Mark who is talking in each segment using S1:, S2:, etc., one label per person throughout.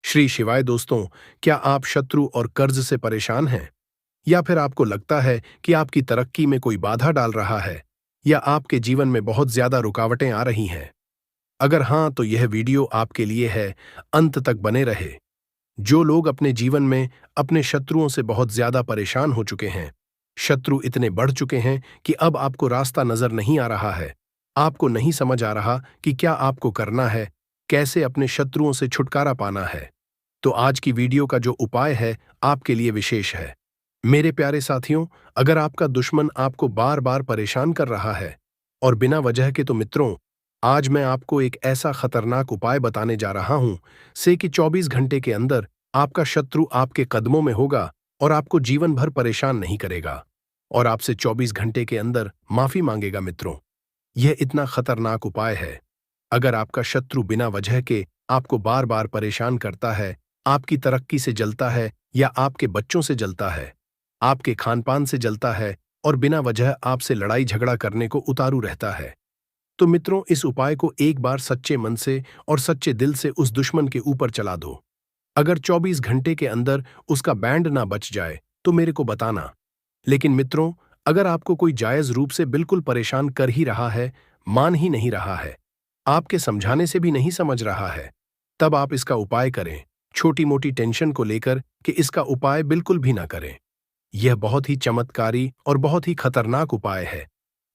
S1: श्री शिवाय दोस्तों, क्या आप शत्रु और कर्ज से परेशान हैं? या फिर आपको लगता है कि आपकी तरक्की में कोई बाधा डाल रहा है? या आपके जीवन में बहुत ज्यादा रुकावटें आ रही हैं? अगर हाँ, तो यह वीडियो आपके लिए है। अंत तक बने रहे। जो लोग अपने जीवन में अपने शत्रुओं से बहुत ज्यादा परेशान हो चुके हैं, शत्रु इतने बढ़ चुके हैं कि अब आपको रास्ता नजर नहीं आ रहा है। आपको नहीं समझ आ रहा कि क्या आपको करना है, कैसे अपने शत्रुओं से छुटकारा पाना है। तो आज की वीडियो का जो उपाय है आपके लिए विशेष है। मेरे प्यारे साथियों, अगर आपका दुश्मन आपको बार बार परेशान कर रहा है और बिना वजह के, तो मित्रों, आज मैं आपको एक ऐसा खतरनाक उपाय बताने जा रहा हूं से कि 24 घंटे के अंदर आपका शत्रु आपके कदमों में होगा और आपको जीवन भर परेशान नहीं करेगा और आपसे 24 घंटे के अंदर माफी मांगेगा। मित्रों, यह इतना खतरनाक उपाय है। अगर आपका शत्रु बिना वजह के आपको बार बार परेशान करता है, आपकी तरक्की से जलता है या आपके बच्चों से जलता है, आपके खानपान से जलता है और बिना वजह आपसे लड़ाई झगड़ा करने को उतारू रहता है, तो मित्रों, इस उपाय को एक बार सच्चे मन से और सच्चे दिल से उस दुश्मन के ऊपर चला दो। अगर 24 घंटे के अंदर उसका बैंड ना बच जाए तो मेरे को बताना। लेकिन मित्रों, अगर आपको कोई जायज रूप से बिल्कुल परेशान कर ही रहा है, मान ही नहीं रहा है, आपके समझाने से भी नहीं समझ रहा है, तब आप इसका उपाय करें। छोटी मोटी टेंशन को लेकर कि इसका उपाय बिल्कुल भी ना करें। यह बहुत ही चमत्कारी और बहुत ही खतरनाक उपाय है।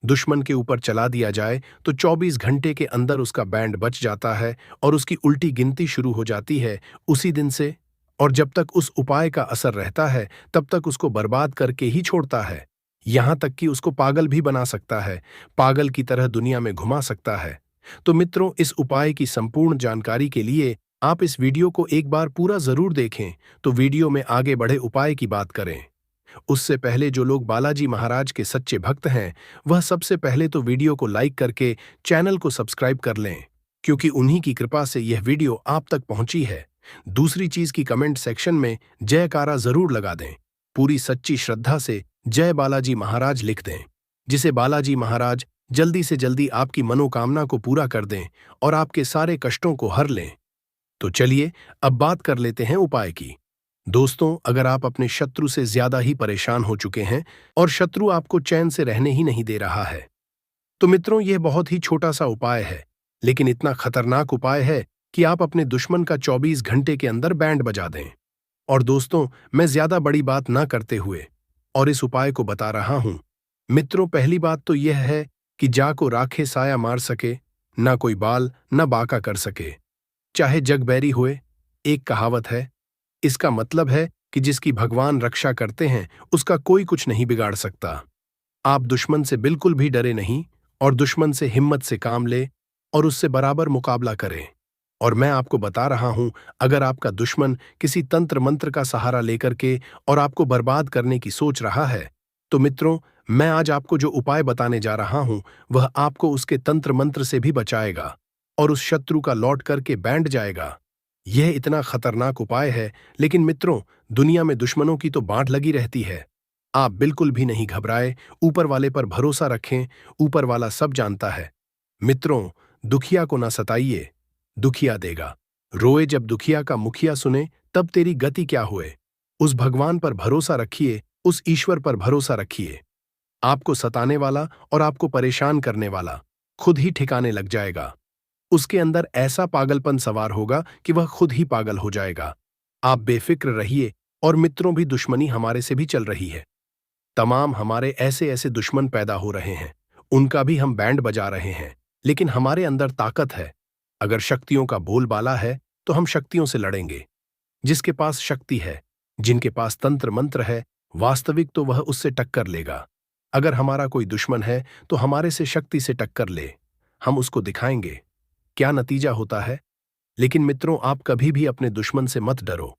S1: दुश्मन के ऊपर चला दिया जाए तो 24 घंटे के अंदर उसका बैंड बच जाता है और उसकी उल्टी गिनती शुरू हो जाती है उसी दिन से। और जब तक उस उपाय का असर रहता है तब तक उसको बर्बाद करके ही छोड़ता है। यहां तक कि उसको पागल भी बना सकता है, पागल की तरह दुनिया में घुमा सकता है। तो मित्रों, इस उपाय की संपूर्ण जानकारी के लिए आप इस वीडियो को एक बार पूरा जरूर देखें। तो वीडियो में आगे बढ़े उपाय की बात करें उससे पहले जो लोग बालाजी महाराज के सच्चे भक्त हैं, वह सबसे पहले तो वीडियो को लाइक करके चैनल को सब्सक्राइब कर लें, क्योंकि उन्हीं की कृपा से यह वीडियो आप तक पहुंची है। दूसरी चीज की कमेंट सेक्शन में जयकारा जरूर लगा दें। पूरी सच्ची श्रद्धा से जय बालाजी महाराज लिख दें, जिसे बालाजी महाराज जल्दी से जल्दी आपकी मनोकामना को पूरा कर दें और आपके सारे कष्टों को हर लें। तो चलिए अब बात कर लेते हैं उपाय की। दोस्तों, अगर आप अपने शत्रु से ज्यादा ही परेशान हो चुके हैं और शत्रु आपको चैन से रहने ही नहीं दे रहा है, तो मित्रों, यह बहुत ही छोटा सा उपाय है, लेकिन इतना खतरनाक उपाय है कि आप अपने दुश्मन का 24 घंटे के अंदर बैंड बजा दें। और दोस्तों, मैं ज्यादा बड़ी बात ना करते हुए और इस उपाय को बता रहा हूं। मित्रों, पहली बात तो यह है कि जा को राखे साया मार सके, ना कोई बाल ना बाका कर सके, चाहे जग बैरी हुए। एक कहावत है। इसका मतलब है कि जिसकी भगवान रक्षा करते हैं उसका कोई कुछ नहीं बिगाड़ सकता। आप दुश्मन से बिल्कुल भी डरे नहीं और दुश्मन से हिम्मत से काम ले और उससे बराबर मुकाबला करें। और मैं आपको बता रहा हूं, अगर आपका दुश्मन किसी तंत्र मंत्र का सहारा लेकर के और आपको बर्बाद करने की सोच रहा है, तो मित्रों, मैं आज आपको जो उपाय बताने जा रहा हूं वह आपको उसके तंत्र मंत्र से भी बचाएगा और उस शत्रु का लौट करके बैंड जाएगा। यह इतना खतरनाक उपाय है, लेकिन मित्रों, दुनिया में दुश्मनों की तो बांट लगी रहती है। आप बिल्कुल भी नहीं घबराए, ऊपर वाले पर भरोसा रखें, ऊपर वाला सब जानता है। मित्रों, दुखिया को ना सताइए, दुखिया देगा। रोए जब दुखिया का मुखिया सुने, तब तेरी गति क्या हुए। उस भगवान पर भरोसा रखिए, उस ईश्वर पर भरोसा रखिए। आपको सताने वाला और आपको परेशान करने वाला खुद ही ठिकाने लग जाएगा। उसके अंदर ऐसा पागलपन सवार होगा कि वह खुद ही पागल हो जाएगा। आप बेफिक्र रहिए। और मित्रों, भी दुश्मनी हमारे से भी चल रही है। तमाम हमारे ऐसे ऐसे दुश्मन पैदा हो रहे हैं, उनका भी हम बैंड बजा रहे हैं। लेकिन हमारे अंदर ताकत है। अगर शक्तियों का बोलबाला है तो हम शक्तियों से लड़ेंगे। जिसके पास शक्ति है, जिनके पास तंत्र मंत्र है, वास्तविक, तो वह उससे टक्कर लेगा। अगर हमारा कोई दुश्मन है तो हमारे से शक्ति से टक्कर ले, हम उसको दिखाएंगे क्या नतीजा होता है। लेकिन मित्रों, आप कभी भी अपने दुश्मन से मत डरो।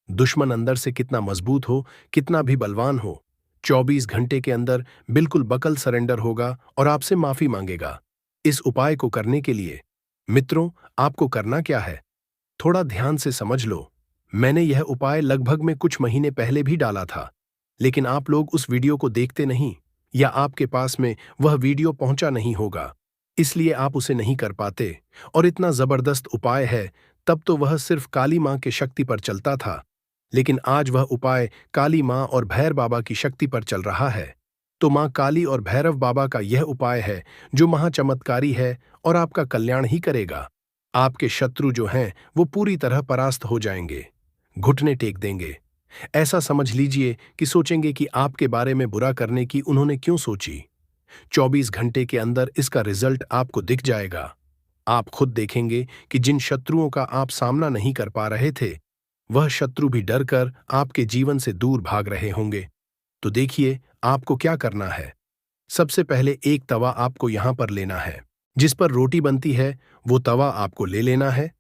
S1: दुश्मन अंदर से कितना मजबूत हो, कितना भी बलवान हो, 24 घंटे के अंदर बिल्कुल बकल सरेंडर होगा और आपसे माफी मांगेगा। इस उपाय को करने के लिए मित्रों, आपको करना क्या है, थोड़ा ध्यान से समझ लो। मैंने यह उपाय लगभग में कुछ महीने पहले भी डाला था, लेकिन आप लोग उस वीडियो को देखते नहीं या आपके पास में वह वीडियो पहुंचा नहीं होगा, इसलिए आप उसे नहीं कर पाते। और इतना जबरदस्त उपाय है, तब तो वह सिर्फ काली मां की शक्ति पर चलता था, लेकिन आज वह उपाय काली मां और भैरव बाबा की शक्ति पर चल रहा है। तो मां काली और भैरव बाबा का यह उपाय है जो महाचमत्कारी है और आपका कल्याण ही करेगा। आपके शत्रु जो हैं वो पूरी तरह परास्त हो जाएंगे, घुटने टेक देंगे। ऐसा समझ लीजिए कि सोचेंगे कि आपके बारे में बुरा करने की उन्होंने क्यों सोची। 24 घंटे के अंदर इसका रिजल्ट आपको दिख जाएगा। आप खुद देखेंगे कि जिन शत्रुओं का आप सामना नहीं कर पा रहे थे, वह शत्रु भी डरकर आपके जीवन से दूर भाग रहे होंगे। तो देखिए आपको क्या करना है। सबसे पहले एक तवा आपको यहां पर लेना है, जिस पर रोटी बनती है वो तवा आपको ले लेना है।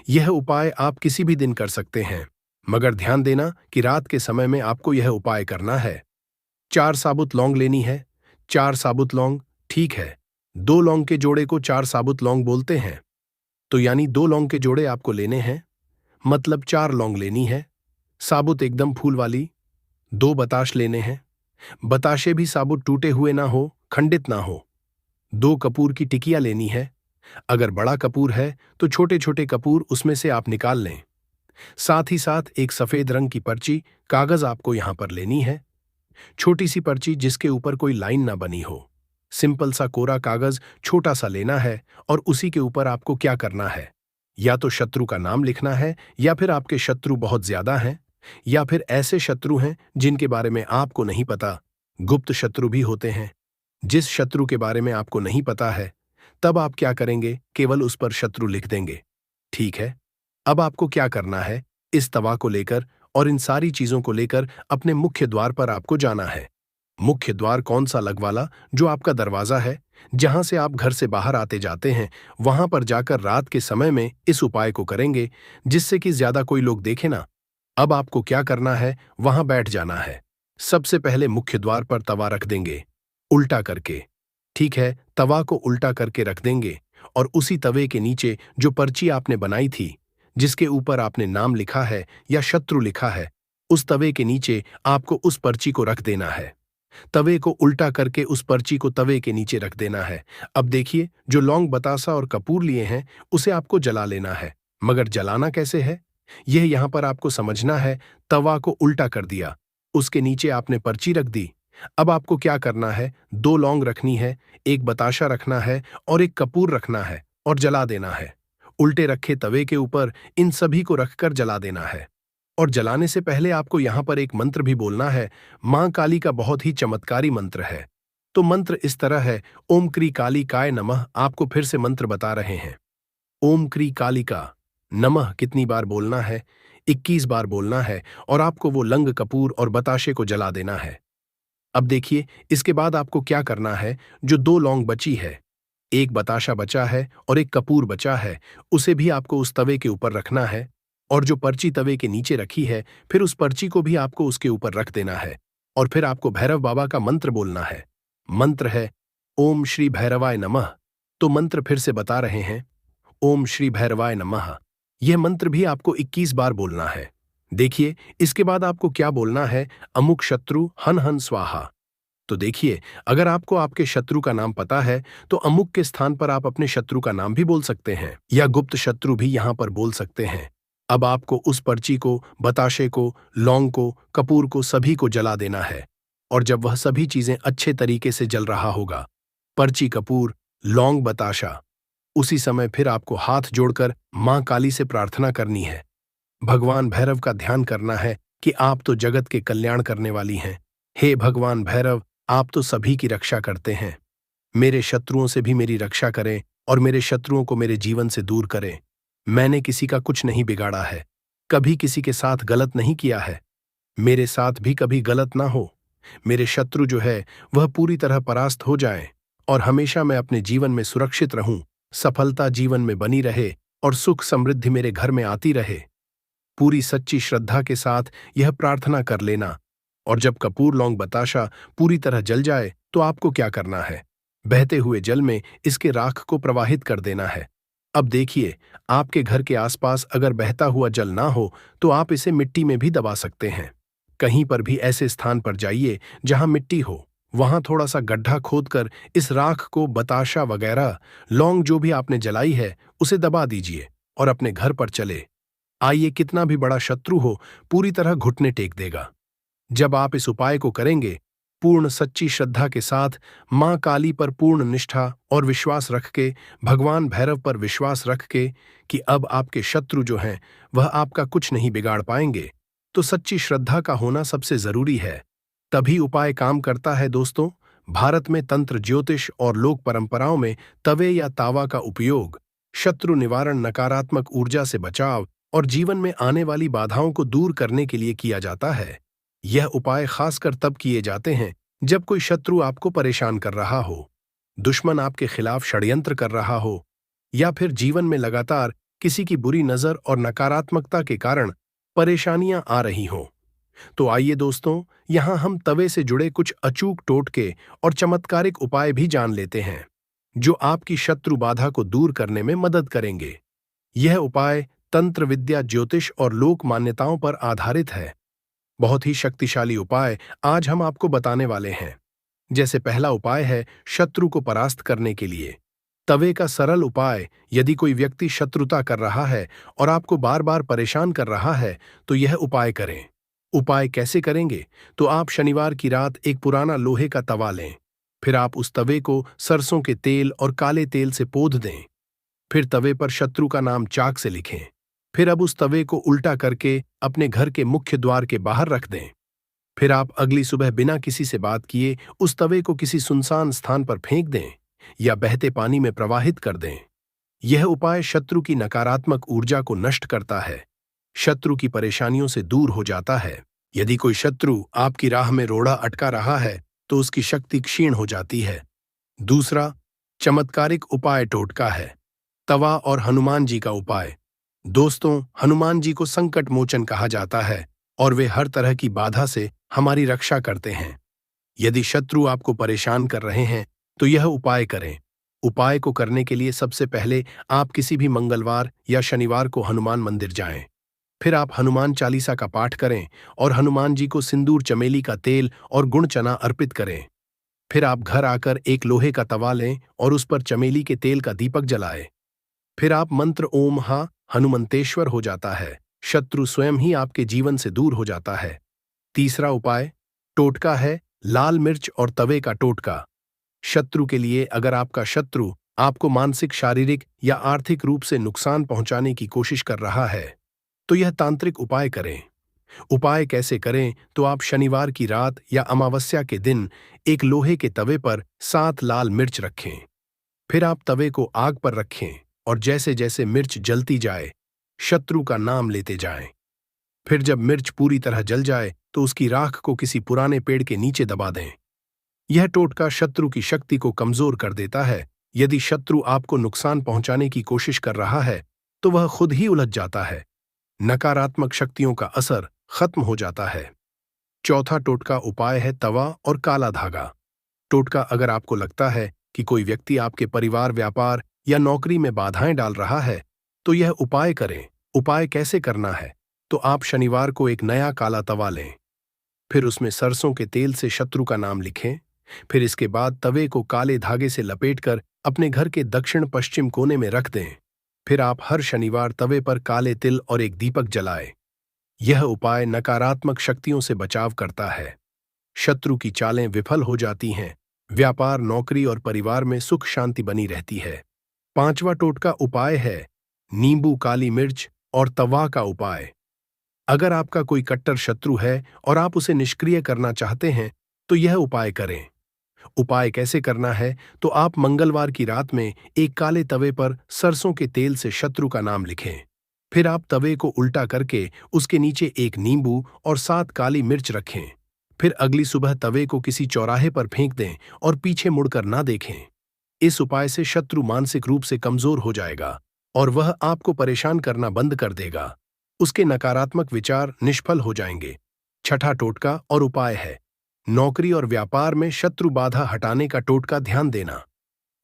S1: यह उपाय आप किसी भी दिन कर सकते हैं, मगर ध्यान देना कि रात के समय में आपको यह उपाय करना है। 4 साबुत लौंग लेनी है। 4 साबुत लौंग, ठीक है। 2 लौंग के जोड़े को 4 साबुत लौंग बोलते हैं, तो यानी 2 लौंग के जोड़े आपको लेने हैं, मतलब 4 लौंग लेनी है, साबुत एकदम फूल वाली। 2 बताश लेने हैं, बताशे भी साबुत टूटे हुए ना हो, खंडित ना हो। 2 कपूर की टिकिया लेनी है। अगर बड़ा कपूर है तो छोटे छोटे कपूर उसमें से आप निकाल लें। साथ ही साथ एक सफेद रंग की पर्ची कागज आपको यहां पर लेनी है। छोटी सी पर्ची जिसके ऊपर कोई लाइन ना बनी हो। सिंपल सा कोरा कागज छोटा सा लेना है और उसी के ऊपर आपको क्या करना है, या तो शत्रु का नाम लिखना है, या फिर आपके शत्रु बहुत ज्यादा हैं, या फिर ऐसे शत्रु हैं जिनके बारे में आपको नहीं पता। गुप्त शत्रु भी होते हैं। जिस शत्रु के बारे में आपको नहीं पता है, तब आप क्या करेंगे, केवल उस पर शत्रु लिख देंगे। ठीक है, अब आपको क्या करना है, इस तवा को लेकर और इन सारी चीजों को लेकर अपने मुख्य द्वार पर आपको जाना है। मुख्य द्वार कौन सा, लगवाला, जो आपका दरवाजा है, जहां से आप घर से बाहर आते जाते हैं, वहां पर जाकर रात के समय में इस उपाय को करेंगे, जिससे कि ज्यादा कोई लोग देखे ना। अब आपको क्या करना है, वहां बैठ जाना है। सबसे पहले मुख्य द्वार पर तवा रख देंगे, उल्टा करके। ठीक है, तवा को उल्टा करके रख देंगे और उसी तवे के नीचे जो पर्ची आपने बनाई थी, जिसके ऊपर आपने नाम लिखा है या शत्रु लिखा है, उस तवे के नीचे आपको उस पर्ची को रख देना है। तवे को उल्टा करके उस पर्ची को तवे के नीचे रख देना है। अब देखिए, जो लौंग, बतासा और कपूर लिए हैं उसे आपको जला लेना है। मगर जलाना कैसे है, यह यहां पर आपको समझना है। तवा को उल्टा कर दिया, उसके नीचे आपने पर्ची रख दी। अब आपको क्या करना है, 2 लौंग रखनी है, 1 बताशा रखना है और 1 कपूर रखना है और जला देना है। उल्टे रखे तवे के ऊपर इन सभी को रखकर जला देना है। और जलाने से पहले आपको यहां पर एक मंत्र भी बोलना है। मां काली का बहुत ही चमत्कारी मंत्र है। तो मंत्र इस तरह है, ओम क्री काली काय नमः। आपको फिर से मंत्र बता रहे हैं। ओम क्री काली का नमः कितनी बार बोलना है, 21 बार बोलना है, और आपको वो लंग, कपूर और बताशे को जला देना है। अब देखिए, इसके बाद आपको क्या करना है, जो 2 लौंग बची है, 1 बताशा बचा है और 1 कपूर बचा है, उसे भी आपको उस तवे के ऊपर रखना है। और जो पर्ची तवे के नीचे रखी है, फिर उस पर्ची को भी आपको उसके ऊपर रख देना है। और फिर आपको भैरव बाबा का मंत्र बोलना है। मंत्र है ओम श्री भैरवाय नमः। तो मंत्र फिर से बता रहे हैं, ओम श्री भैरवाय नमः। यह मंत्र भी आपको 21 बार बोलना है। देखिए, इसके बाद आपको क्या बोलना है, अमुक शत्रु हन हन स्वाहा। तो देखिए, अगर आपको आपके शत्रु का नाम पता है तो अमुक के स्थान पर आप अपने शत्रु का नाम भी बोल सकते हैं, या गुप्त शत्रु भी यहां पर बोल सकते हैं। अब आपको उस पर्ची को, बताशे को, लौंग को, कपूर को, सभी को जला देना है। और जब वह सभी चीजें अच्छे तरीके से जल रहा होगा, पर्ची, कपूर, लौंग, बताशा, उसी समय फिर आपको हाथ जोड़कर मां काली से प्रार्थना करनी है। भगवान भैरव का ध्यान करना है कि आप तो जगत के कल्याण करने वाली हैं। हे भगवान भैरव, आप तो सभी की रक्षा करते हैं। मेरे शत्रुओं से भी मेरी रक्षा करें और मेरे शत्रुओं को मेरे जीवन से दूर करें। मैंने किसी का कुछ नहीं बिगाड़ा है, कभी किसी के साथ गलत नहीं किया है, मेरे साथ भी कभी गलत ना हो। मेरे शत्रु जो है वह पूरी तरह परास्त हो जाएं और हमेशा मैं अपने जीवन में सुरक्षित रहूं, सफलता जीवन में बनी रहे और सुख समृद्धि मेरे घर में आती रहे। पूरी सच्ची श्रद्धा के साथ यह प्रार्थना कर लेना। और जब कपूर, लौंग, बताशा पूरी तरह जल जाए तो आपको क्या करना है, बहते हुए जल में इसके राख को प्रवाहित कर देना है। अब देखिए, आपके घर के आसपास अगर बहता हुआ जल ना हो तो आप इसे मिट्टी में भी दबा सकते हैं। कहीं पर भी ऐसे स्थान पर जाइए जहां मिट्टी हो, वहां थोड़ा सा गड्ढा खोदकर इस राख को, बताशा वगैरह, लौंग जो भी आपने जलाई है, उसे दबा दीजिए और अपने घर पर चले आइए, कितना भी बड़ा शत्रु हो, पूरी तरह घुटने टेक देगा। जब आप इस उपाय को करेंगे, पूर्ण सच्ची श्रद्धा के साथ, मां काली पर पूर्ण निष्ठा और विश्वास रख के, भगवान भैरव पर विश्वास रख के कि अब आपके शत्रु जो हैं वह आपका कुछ नहीं बिगाड़ पाएंगे, तो सच्ची श्रद्धा का होना सबसे जरूरी है। तभी उपाय काम करता है दोस्तों। भारत में तंत्र, ज्योतिष और लोक परंपराओं में तवे या तावा का उपयोग शत्रु निवारण, नकारात्मक ऊर्जा से बचाव और जीवन में आने वाली बाधाओं को दूर करने के लिए किया जाता है। यह उपाय खासकर तब किए जाते हैं जब कोई शत्रु आपको परेशान कर रहा हो, दुश्मन आपके खिलाफ षड्यंत्र कर रहा हो, या फिर जीवन में लगातार किसी की बुरी नजर और नकारात्मकता के कारण परेशानियां आ रही हों। तो आइए दोस्तों, यहां हम तवे से जुड़े कुछ अचूक टोटके और चमत्कारिक उपाय भी जान लेते हैं, जो आपकी शत्रु बाधा को दूर करने में मदद करेंगे। यह उपाय तंत्र विद्या, ज्योतिष और लोक मान्यताओं पर आधारित है। बहुत ही शक्तिशाली उपाय आज हम आपको बताने वाले हैं। जैसे पहला उपाय है शत्रु को परास्त करने के लिए तवे का सरल उपाय। यदि कोई व्यक्ति शत्रुता कर रहा है और आपको बार बार परेशान कर रहा है, तो यह उपाय करें। उपाय कैसे करेंगे? तो आप शनिवार की रात एक पुराना लोहे का तवा लें। फिर आप उस तवे को सरसों के तेल और काले तेल से पोंछ दें। फिर तवे पर शत्रु का नाम चाक से लिखें। फिर अब उस तवे को उल्टा करके अपने घर के मुख्य द्वार के बाहर रख दें। फिर आप अगली सुबह बिना किसी से बात किए उस तवे को किसी सुनसान स्थान पर फेंक दें या बहते पानी में प्रवाहित कर दें। यह उपाय शत्रु की नकारात्मक ऊर्जा को नष्ट करता है, शत्रु की परेशानियों से दूर हो जाता है। यदि कोई शत्रु आपकी राह में रोड़ा अटका रहा है, तो उसकी शक्ति क्षीण हो जाती है। दूसरा चमत्कारिक उपाय टोटका है तवा और हनुमान जी का उपाय। दोस्तों, हनुमान जी को संकट मोचन कहा जाता है और वे हर तरह की बाधा से हमारी रक्षा करते हैं। यदि शत्रु आपको परेशान कर रहे हैं, तो यह उपाय करें। उपाय को करने के लिए सबसे पहले आप किसी भी मंगलवार या शनिवार को हनुमान मंदिर जाएं। फिर आप हनुमान चालीसा का पाठ करें और हनुमान जी को सिंदूर, चमेली का तेल और गुड़ चना अर्पित करें। फिर आप घर आकर एक लोहे का तवा लें और उस पर चमेली के तेल का दीपक जलाएं। फिर आप मंत्र ओम हा हनुमंतेश्वर हो जाता है, शत्रु स्वयं ही आपके जीवन से दूर हो जाता है। तीसरा उपाय टोटका है लाल मिर्च और तवे का टोटका। शत्रु के लिए, अगर आपका शत्रु आपको मानसिक, शारीरिक या आर्थिक रूप से नुकसान पहुंचाने की कोशिश कर रहा है, तो यह तांत्रिक उपाय करें। उपाय कैसे करें? तो आप शनिवार की रात या अमावस्या के दिन एक लोहे के तवे पर 7 लाल मिर्च रखें। फिर आप तवे को आग पर रखें और जैसे जैसे मिर्च जलती जाए, शत्रु का नाम लेते जाएं। फिर जब मिर्च पूरी तरह जल जाए, तो उसकी राख को किसी पुराने पेड़ के नीचे दबा दें। यह टोटका शत्रु की शक्ति को कमजोर कर देता है। यदि शत्रु आपको नुकसान पहुंचाने की कोशिश कर रहा है, तो वह खुद ही उलझ जाता है। नकारात्मक शक्तियों का असर खत्म हो जाता है। चौथा टोटका उपाय है तवा और काला धागा। टोटका, अगर आपको लगता है कि कोई व्यक्ति आपके परिवार, व्यापार या नौकरी में बाधाएं डाल रहा है, तो यह उपाय करें। उपाय कैसे करना है? तो आप शनिवार को एक नया काला तवा लें। फिर उसमें सरसों के तेल से शत्रु का नाम लिखें। फिर इसके बाद तवे को काले धागे से लपेटकर अपने घर के दक्षिण पश्चिम कोने में रख दें। फिर आप हर शनिवार तवे पर काले तिल और एक दीपक जलाएं। यह उपाय नकारात्मक शक्तियों से बचाव करता है। शत्रु की चालें विफल हो जाती हैं। व्यापार, नौकरी और परिवार में सुख शांति बनी रहती है। पांचवा टोटका उपाय है नींबू, काली मिर्च और तवा का उपाय। अगर आपका कोई कट्टर शत्रु है और आप उसे निष्क्रिय करना चाहते हैं, तो यह उपाय करें। उपाय कैसे करना है? तो आप मंगलवार की रात में एक काले तवे पर सरसों के तेल से शत्रु का नाम लिखें। फिर आप तवे को उल्टा करके उसके नीचे एक नींबू और 7 काली मिर्च रखें। फिर अगली सुबह तवे को किसी चौराहे पर फेंक दें और पीछे मुड़कर ना देखें। इस उपाय से शत्रु मानसिक रूप से कमजोर हो जाएगा और वह आपको परेशान करना बंद कर देगा। उसके नकारात्मक विचार निष्फल हो जाएंगे। छठा टोटका और उपाय है नौकरी और व्यापार में शत्रु बाधा हटाने का टोटका। ध्यान देना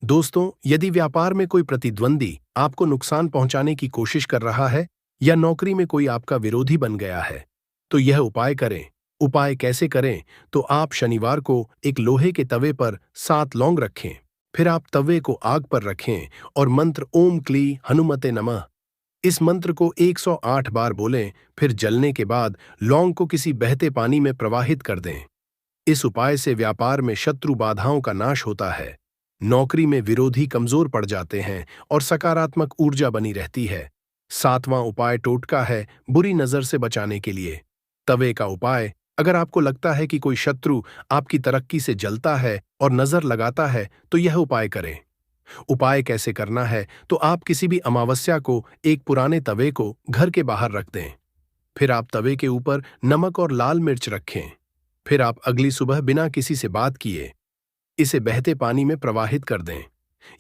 S1: दोस्तों, यदि व्यापार में कोई प्रतिद्वंदी आपको नुकसान पहुंचाने की कोशिश कर रहा है या नौकरी में कोई आपका विरोधी बन गया है, तो यह उपाय करें। उपाय कैसे करें? तो आप शनिवार को एक लोहे के तवे पर 7 लौंग रखें। फिर आप तवे को आग पर रखें और मंत्र ओम क्ली हनुमते नमः इस मंत्र को 108 बार बोलें, फिर जलने के बाद लौंग को किसी बहते पानी में प्रवाहित कर दें। इस उपाय से व्यापार में शत्रु बाधाओं का नाश होता है, नौकरी में विरोधी कमजोर पड़ जाते हैं और सकारात्मक ऊर्जा बनी रहती है। 7वां उपाय टोटका है बुरी नजर से बचाने के लिए। तवे का उपाय। अगर आपको लगता है कि कोई शत्रु आपकी तरक्की से जलता है और नजर लगाता है तो यह उपाय करें। उपाय कैसे करना है, तो आप किसी भी अमावस्या को एक पुराने तवे को घर के बाहर रख दें। फिर आप तवे के ऊपर नमक और लाल मिर्च रखें। फिर आप अगली सुबह बिना किसी से बात किए इसे बहते पानी में प्रवाहित कर दें।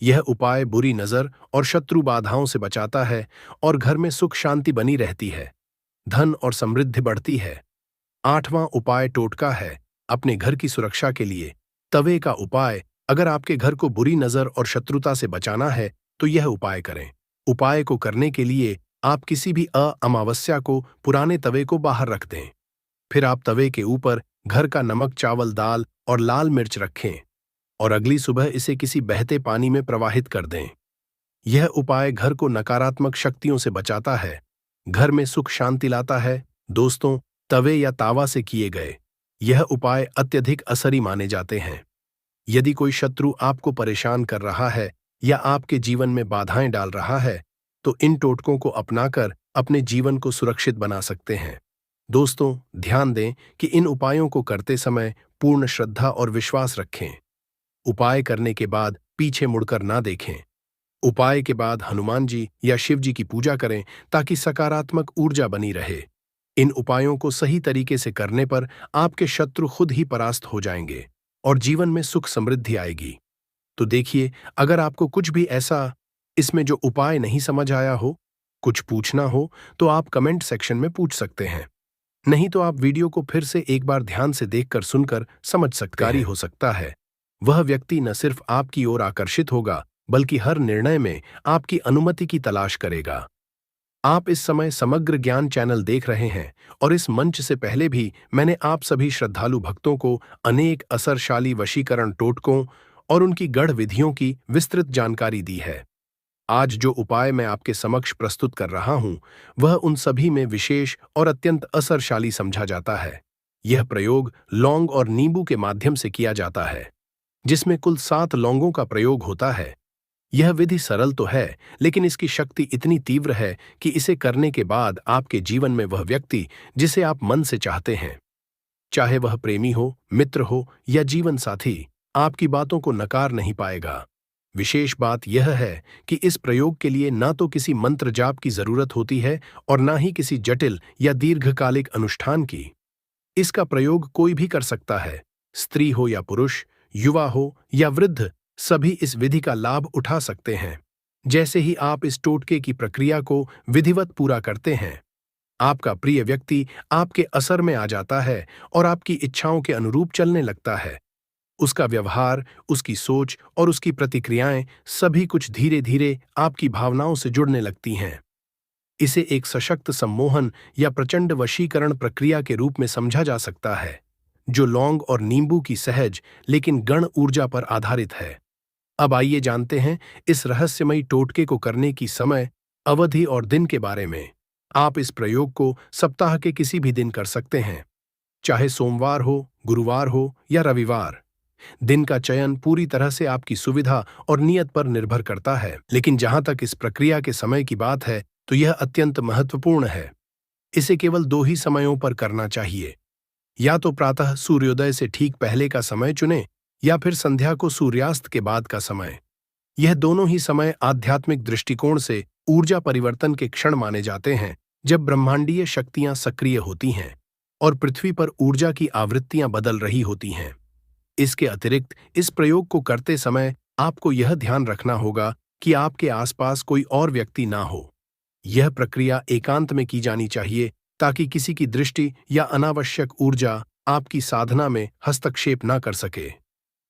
S1: यह उपाय बुरी नजर और शत्रु बाधाओं से बचाता है और घर में सुख शांति बनी रहती है, धन और समृद्धि बढ़ती है। 8वां उपाय टोटका है अपने घर की सुरक्षा के लिए। तवे का उपाय। अगर आपके घर को बुरी नजर और शत्रुता से बचाना है तो यह उपाय करें। उपाय को करने के लिए आप किसी भी अमावस्या को पुराने तवे को बाहर रख दें। फिर आप तवे के ऊपर घर का नमक, चावल, दाल और लाल मिर्च रखें और अगली सुबह इसे किसी बहते पानी में प्रवाहित कर दें। यह उपाय घर को नकारात्मक शक्तियों से बचाता है, घर में सुख शांति लाता है। दोस्तों, तवे या तावा से किए गए यह उपाय अत्यधिक असरी माने जाते हैं। यदि कोई शत्रु आपको परेशान कर रहा है या आपके जीवन में बाधाएं डाल रहा है तो इन टोटकों को अपनाकर अपने जीवन को सुरक्षित बना सकते हैं। दोस्तों, ध्यान दें कि इन उपायों को करते समय पूर्ण श्रद्धा और विश्वास रखें। उपाय करने के बाद पीछे मुड़कर ना देखें। उपाय के बाद हनुमान जी या शिव जी की पूजा करें ताकि सकारात्मक ऊर्जा बनी रहे। इन उपायों को सही तरीके से करने पर आपके शत्रु खुद ही परास्त हो जाएंगे और जीवन में सुख समृद्धि आएगी। तो देखिए, अगर आपको कुछ भी ऐसा इसमें जो उपाय नहीं समझ आया हो, कुछ पूछना हो, तो आप कमेंट सेक्शन में पूछ सकते हैं। नहीं तो आप वीडियो को फिर से एक बार ध्यान से देखकर सुनकर समझ सकते हैं। हो सकता है वह व्यक्ति न सिर्फ आपकी ओर आकर्षित होगा बल्कि हर निर्णय में आपकी अनुमति की तलाश करेगा। आप इस समय समग्र ज्ञान चैनल देख रहे हैं और इस मंच से पहले भी मैंने आप सभी श्रद्धालु भक्तों को अनेक असरशाली वशीकरण टोटकों और उनकी गढ़ विधियों की विस्तृत जानकारी दी है। आज जो उपाय मैं आपके समक्ष प्रस्तुत कर रहा हूं वह उन सभी में विशेष और अत्यंत असरशाली समझा जाता है। यह प्रयोग लौंग और नींबू के माध्यम से किया जाता है, जिसमें कुल 7 लौंगों का प्रयोग होता है। यह विधि सरल तो है, लेकिन इसकी शक्ति इतनी तीव्र है कि इसे करने के बाद आपके जीवन में वह व्यक्ति जिसे आप मन से चाहते हैं, चाहे वह प्रेमी हो, मित्र हो या जीवन साथी, आपकी बातों को नकार नहीं पाएगा। विशेष बात यह है कि इस प्रयोग के लिए ना तो किसी मंत्र जाप की जरूरत होती है और ना ही किसी जटिल या दीर्घकालिक अनुष्ठान की। इसका प्रयोग कोई भी कर सकता है, स्त्री हो या पुरुष, युवा हो या वृद्ध, सभी इस विधि का लाभ उठा सकते हैं। जैसे ही आप इस टोटके की प्रक्रिया को विधिवत पूरा करते हैं, आपका प्रिय व्यक्ति आपके असर में आ जाता है और आपकी इच्छाओं के अनुरूप चलने लगता है। उसका व्यवहार, उसकी सोच और उसकी प्रतिक्रियाएं सभी कुछ धीरे धीरे आपकी भावनाओं से जुड़ने लगती हैं। इसे एक सशक्त सम्मोहन या प्रचंड वशीकरण प्रक्रिया के रूप में समझा जा सकता है, जो लौंग और नींबू की सहज लेकिन गण ऊर्जा पर आधारित है। अब आइए जानते हैं इस रहस्यमयी टोटके को करने की समय, अवधि और दिन के बारे में। आप इस प्रयोग को सप्ताह के किसी भी दिन कर सकते हैं, चाहे सोमवार हो, गुरुवार हो या रविवार। दिन का चयन पूरी तरह से आपकी सुविधा और नियत पर निर्भर करता है, लेकिन जहां तक इस प्रक्रिया के समय की बात है तो यह अत्यंत महत्वपूर्ण है। इसे केवल 2 ही समयों पर करना चाहिए, या तो प्रातः सूर्योदय से ठीक पहले का समय चुनें या फिर संध्या को सूर्यास्त के बाद का समय। यह दोनों ही समय आध्यात्मिक दृष्टिकोण से ऊर्जा परिवर्तन के क्षण माने जाते हैं, जब ब्रह्मांडीय शक्तियां सक्रिय होती हैं और पृथ्वी पर ऊर्जा की आवृत्तियां बदल रही होती हैं। इसके अतिरिक्त इस प्रयोग को करते समय आपको यह ध्यान रखना होगा कि आपके आसपास कोई और व्यक्ति ना हो। यह प्रक्रिया एकांत में की जानी चाहिए ताकि किसी की दृष्टि या अनावश्यक ऊर्जा आपकी साधना में हस्तक्षेप ना कर सके।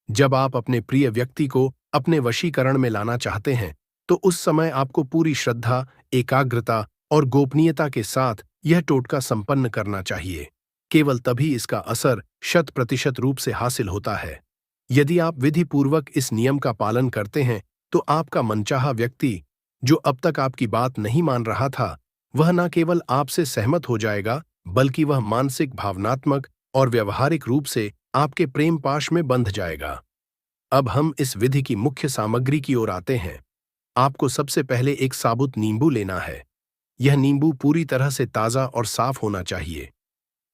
S1: जब आप अपने प्रिय व्यक्ति को अपने वशीकरण में लाना चाहते हैं तो उस समय आपको पूरी श्रद्धा, एकाग्रता और गोपनीयता के साथ यह टोटका संपन्न करना चाहिए। केवल तभी इसका असर 100% रूप से हासिल होता है। यदि आप विधि पूर्वक इस नियम का पालन करते हैं तो आपका मनचाहा व्यक्ति जो अब तक आपकी बात नहीं मान रहा था, वह न केवल आपसे सहमत हो जाएगा, बल्कि वह मानसिक, भावनात्मक और व्यवहारिक रूप से आपके प्रेम पाश में बंध जाएगा। अब हम इस विधि की मुख्य सामग्री की ओर आते हैं। आपको सबसे पहले एक साबुत नींबू लेना है। यह नींबू पूरी तरह से ताज़ा और साफ होना चाहिए।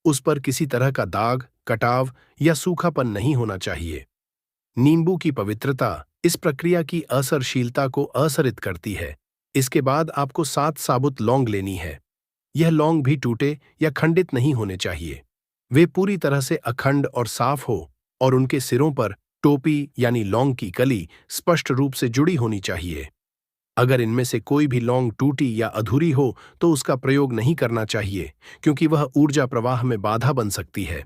S1: उस पर किसी तरह का दाग, कटाव या सूखापन नहीं होना चाहिए। नींबू की पवित्रता इस प्रक्रिया की असरशीलता को असरित करती है। इसके बाद आपको 7 साबुत लौंग लेनी है। यह लौंग भी टूटे या खंडित नहीं होने चाहिए। वे पूरी तरह से अखंड और साफ हो और उनके सिरों पर टोपी यानी लौंग की कली स्पष्ट रूप से जुड़ी होनी चाहिए। अगर इनमें से कोई भी लौंग टूटी या अधूरी हो तो उसका प्रयोग नहीं करना चाहिए, क्योंकि वह ऊर्जा प्रवाह में बाधा बन सकती है।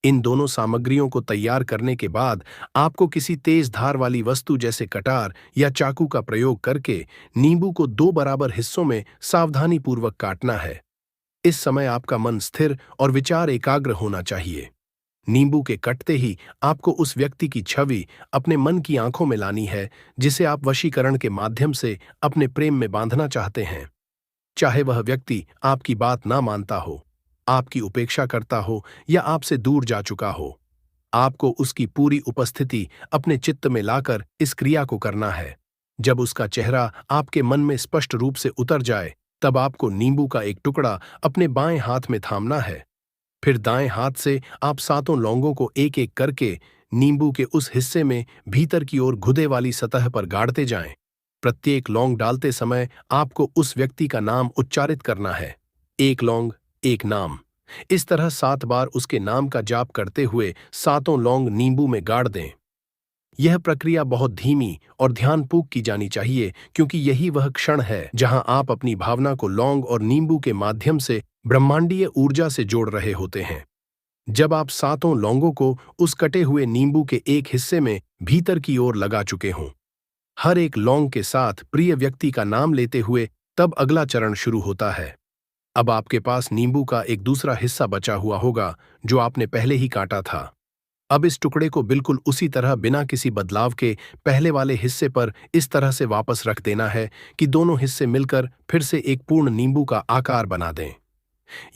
S1: इन दोनों सामग्रियों को तैयार करने के बाद आपको किसी तेज धार वाली वस्तु जैसे कटार या चाकू का प्रयोग करके नींबू को 2 बराबर हिस्सों में सावधानीपूर्वक काटना है। इस समय आपका मन स्थिर और विचार एकाग्र होना चाहिए। नींबू के कटते ही आपको उस व्यक्ति की छवि अपने मन की आंखों में लानी है, जिसे आप वशीकरण के माध्यम से अपने प्रेम में बांधना चाहते हैं। चाहे वह व्यक्ति आपकी बात ना मानता हो, आपकी उपेक्षा करता हो या आपसे दूर जा चुका हो, आपको उसकी पूरी उपस्थिति अपने चित्त में लाकर इस क्रिया को करना है। जब उसका चेहरा आपके मन में स्पष्ट रूप से उतर जाए, तब आपको नींबू का एक टुकड़ा अपने बाएं हाथ में थामना है। फिर दाएं हाथ से आप 7 लौंगों को एक एक करके नींबू के उस हिस्से में भीतर की ओर घुदे वाली सतह पर गाड़ते जाएं। प्रत्येक लौंग डालते समय आपको उस व्यक्ति का नाम उच्चारित करना है। एक लौंग, एक नाम। इस तरह 7 बार उसके नाम का जाप करते हुए 7 लौंग नींबू में गाड़ दें। यह प्रक्रिया बहुत धीमी और ध्यानपूर्वक की जानी चाहिए, क्योंकि यही वह क्षण है जहां आप अपनी भावना को लौंग और नींबू के माध्यम से ब्रह्मांडीय ऊर्जा से जोड़ रहे होते हैं। जब आप 7 लौंगों को उस कटे हुए नींबू के एक हिस्से में भीतर की ओर लगा चुके हों, हर एक लौंग के साथ प्रिय व्यक्ति का नाम लेते हुए, तब अगला चरण शुरू होता है। अब आपके पास नींबू का एक दूसरा हिस्सा बचा हुआ होगा, जो आपने पहले ही काटा था। अब इस टुकड़े को बिल्कुल उसी तरह बिना किसी बदलाव के पहले वाले हिस्से पर इस तरह से वापस रख देना है कि दोनों हिस्से मिलकर फिर से एक पूर्ण नींबू का आकार बना दें।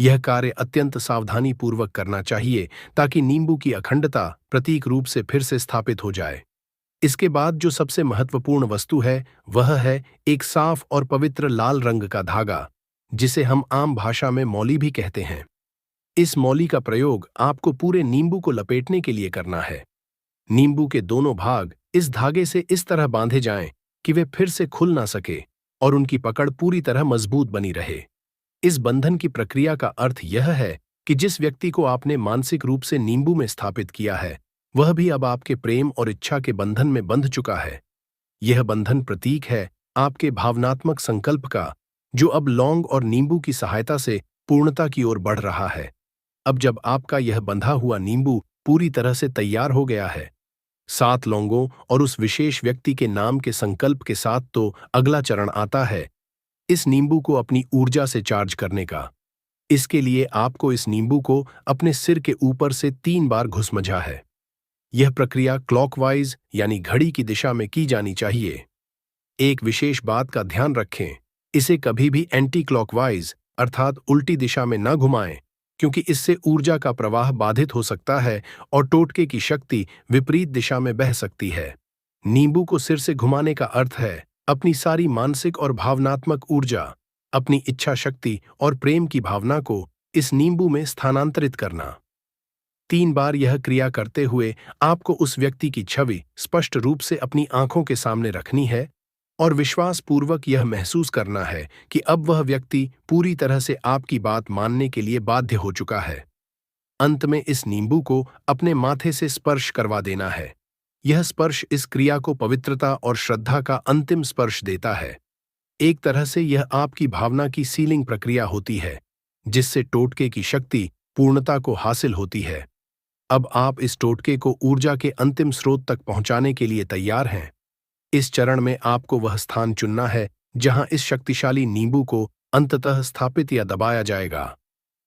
S1: यह कार्य अत्यंत सावधानीपूर्वक करना चाहिए, ताकि नींबू की अखंडता प्रतीक रूप से फिर से स्थापित हो जाए। इसके बाद जो सबसे महत्वपूर्ण वस्तु है, वह है एक साफ और पवित्र लाल रंग का धागा, जिसे हम आम भाषा में मौली भी कहते हैं। इस मौली का प्रयोग आपको पूरे नींबू को लपेटने के लिए करना है। नींबू के दोनों भाग इस धागे से इस तरह बांधे जाएं कि वे फिर से खुल ना सके और उनकी पकड़ पूरी तरह मजबूत बनी रहे। इस बंधन की प्रक्रिया का अर्थ यह है कि जिस व्यक्ति को आपने मानसिक रूप से नींबू में स्थापित किया है, वह भी अब आपके प्रेम और इच्छा के बंधन में बंध चुका है। यह बंधन प्रतीक है आपके भावनात्मक संकल्प का, जो अब लौंग और नींबू की सहायता से पूर्णता की ओर बढ़ रहा है। अब जब आपका यह बंधा हुआ नींबू पूरी तरह से तैयार हो गया है, 7 लौंगों और उस विशेष व्यक्ति के नाम के संकल्प के साथ, तो अगला चरण आता है इस नींबू को अपनी ऊर्जा से चार्ज करने का। इसके लिए आपको इस नींबू को अपने सिर के ऊपर से 3 बार घुसमझा है। यह प्रक्रिया क्लॉकवाइज यानी घड़ी की दिशा में की जानी चाहिए। एक विशेष बात का ध्यान रखें, इसे कभी भी एंटी क्लॉकवाइज अर्थात उल्टी दिशा में न घुमाएं, क्योंकि इससे ऊर्जा का प्रवाह बाधित हो सकता है और टोटके की शक्ति विपरीत दिशा में बह सकती है। नींबू को सिर से घुमाने का अर्थ है अपनी सारी मानसिक और भावनात्मक ऊर्जा, अपनी इच्छा शक्ति और प्रेम की भावना को इस नींबू में स्थानांतरित करना। 3 बार यह क्रिया करते हुए आपको उस व्यक्ति की छवि स्पष्ट रूप से अपनी आंखों के सामने रखनी है और विश्वासपूर्वक यह महसूस करना है कि अब वह व्यक्ति पूरी तरह से आपकी बात मानने के लिए बाध्य हो चुका है। अंत में इस नींबू को अपने माथे से स्पर्श करवा देना है। यह स्पर्श इस क्रिया को पवित्रता और श्रद्धा का अंतिम स्पर्श देता है। एक तरह से यह आपकी भावना की सीलिंग प्रक्रिया होती है, जिससे टोटके की शक्ति पूर्णता को हासिल होती है। अब आप इस टोटके को ऊर्जा के अंतिम स्रोत तक पहुंचाने के लिए तैयार हैं। इस चरण में आपको वह स्थान चुनना है जहां इस शक्तिशाली नींबू को अंततः स्थापित या दबाया जाएगा।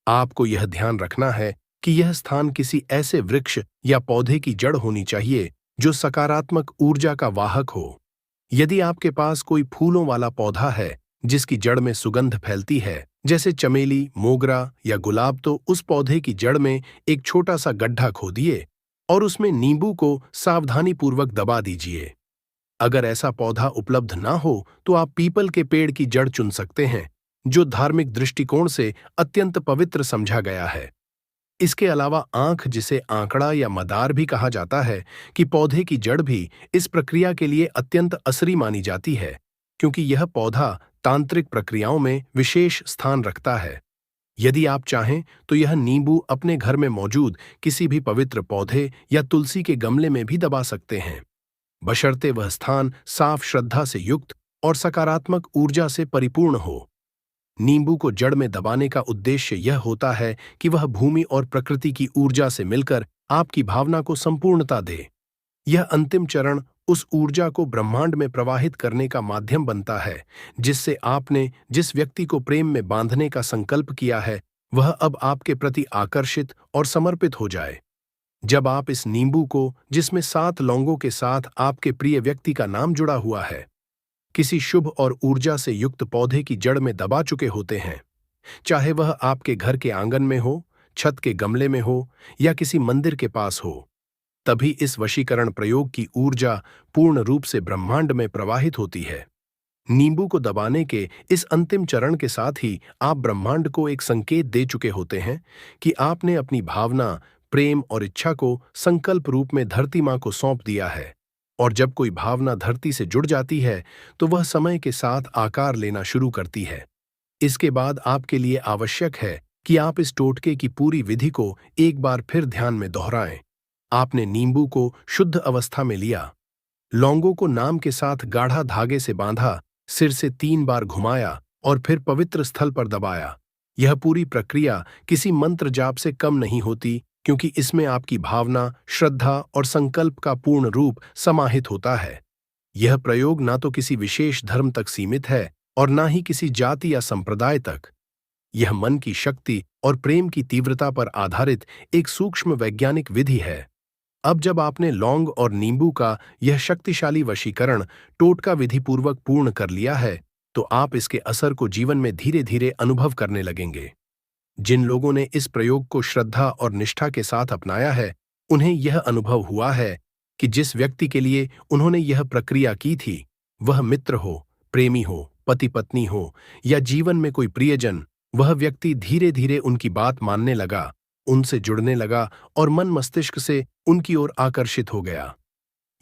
S1: आपको यह ध्यान रखना है कि यह स्थान किसी ऐसे वृक्ष या पौधे की जड़ होनी चाहिए जो सकारात्मक ऊर्जा का वाहक हो। यदि आपके पास कोई फूलों वाला पौधा है जिसकी जड़ में सुगंध फैलती है, जैसे चमेली, मोगरा या गुलाब, तो उस पौधे की जड़ में एक छोटा सा गड्ढा खोदिए और उसमें नींबू को सावधानीपूर्वक दबा दीजिए। अगर ऐसा पौधा उपलब्ध ना हो तो आप पीपल के पेड़ की जड़ चुन सकते हैं, जो धार्मिक दृष्टिकोण से अत्यंत पवित्र समझा गया है। इसके अलावा आंख, जिसे आंकड़ा या मदार भी कहा जाता है, कि पौधे की जड़ भी इस प्रक्रिया के लिए अत्यंत असरी मानी जाती है, क्योंकि यह पौधा तांत्रिक प्रक्रियाओं में विशेष स्थान रखता है। यदि आप चाहें तो यह नींबू अपने घर में मौजूद किसी भी पवित्र पौधे या तुलसी के गमले में भी दबा सकते हैं, बशर्ते वह स्थान साफ, श्रद्धा से युक्त और सकारात्मक ऊर्जा से परिपूर्ण हो। नींबू को जड़ में दबाने का उद्देश्य यह होता है कि वह भूमि और प्रकृति की ऊर्जा से मिलकर आपकी भावना को संपूर्णता दे। यह अंतिम चरण उस ऊर्जा को ब्रह्मांड में प्रवाहित करने का माध्यम बनता है, जिससे आपने जिस व्यक्ति को प्रेम में बांधने का संकल्प किया है, वह अब आपके प्रति आकर्षित और समर्पित हो जाए। जब आप इस नींबू को, जिसमें 7 लौंगों के साथ आपके प्रिय व्यक्ति का नाम जुड़ा हुआ है, किसी शुभ और ऊर्जा से युक्त पौधे की जड़ में दबा चुके होते हैं, चाहे वह आपके घर के आंगन में हो, छत के गमले में हो या किसी मंदिर के पास हो, तभी इस वशीकरण प्रयोग की ऊर्जा पूर्ण रूप से ब्रह्मांड में प्रवाहित होती है। नींबू को दबाने के इस अंतिम चरण के साथ ही आप ब्रह्मांड को एक संकेत दे चुके होते हैं कि आपने अपनी भावना, प्रेम और इच्छा को संकल्प रूप में धरती माँ को सौंप दिया है। और जब कोई भावना धरती से जुड़ जाती है तो वह समय के साथ आकार लेना शुरू करती है। इसके बाद आपके लिए आवश्यक है कि आप इस टोटके की पूरी विधि को एक बार फिर ध्यान में दोहराएं। आपने नींबू को शुद्ध अवस्था में लिया, लौंगों को नाम के साथ गाढ़ा धागे से बांधा, सिर से 3 बार घुमाया और फिर पवित्र स्थल पर दबाया। यह पूरी प्रक्रिया किसी मंत्र जाप से कम नहीं होती, क्योंकि इसमें आपकी भावना, श्रद्धा और संकल्प का पूर्ण रूप समाहित होता है। यह प्रयोग ना तो किसी विशेष धर्म तक सीमित है और ना ही किसी जाति या संप्रदाय तक। यह मन की शक्ति और प्रेम की तीव्रता पर आधारित एक सूक्ष्म वैज्ञानिक विधि है। अब जब आपने लौंग और नींबू का यह शक्तिशाली वशीकरण टोटका विधिपूर्वक पूर्ण कर लिया है, तो आप इसके असर को जीवन में धीरे धीरे अनुभव करने लगेंगे। जिन लोगों ने इस प्रयोग को श्रद्धा और निष्ठा के साथ अपनाया है, उन्हें यह अनुभव हुआ है कि जिस व्यक्ति के लिए उन्होंने यह प्रक्रिया की थी, वह मित्र हो, प्रेमी हो, पति पत्नी हो या जीवन में कोई प्रियजन, वह व्यक्ति धीरे धीरे उनकी बात मानने लगा, उनसे जुड़ने लगा और मन मस्तिष्क से उनकी ओर आकर्षित हो गया।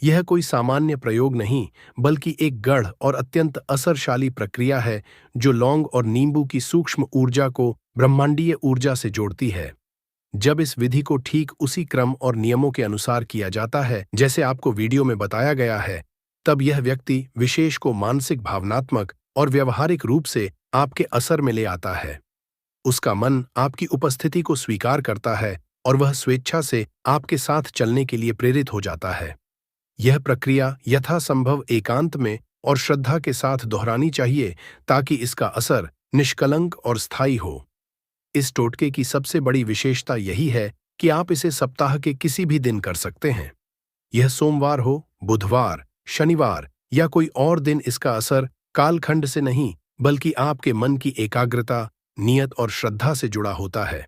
S1: यह कोई सामान्य प्रयोग नहीं, बल्कि एक गढ़ और अत्यंत असरशाली प्रक्रिया है, जो लौंग और नींबू की सूक्ष्म ऊर्जा को ब्रह्मांडीय ऊर्जा से जोड़ती है। जब इस विधि को ठीक उसी क्रम और नियमों के अनुसार किया जाता है, जैसे आपको वीडियो में बताया गया है, तब यह व्यक्ति विशेष को मानसिक, भावनात्मक और व्यवहारिक रूप से आपके असर में ले आता है। उसका मन आपकी उपस्थिति को स्वीकार करता है और वह स्वेच्छा से आपके साथ चलने के लिए प्रेरित हो जाता है। यह प्रक्रिया यथासंभव एकांत में और श्रद्धा के साथ दोहरानी चाहिए, ताकि इसका असर निष्कलंक और स्थायी हो। इस टोटके की सबसे बड़ी विशेषता यही है कि आप इसे सप्ताह के किसी भी दिन कर सकते हैं। यह सोमवार हो, बुधवार, शनिवार या कोई और दिन, इसका असर कालखंड से नहीं, बल्कि आपके मन की एकाग्रता, नियत और श्रद्धा से जुड़ा होता है।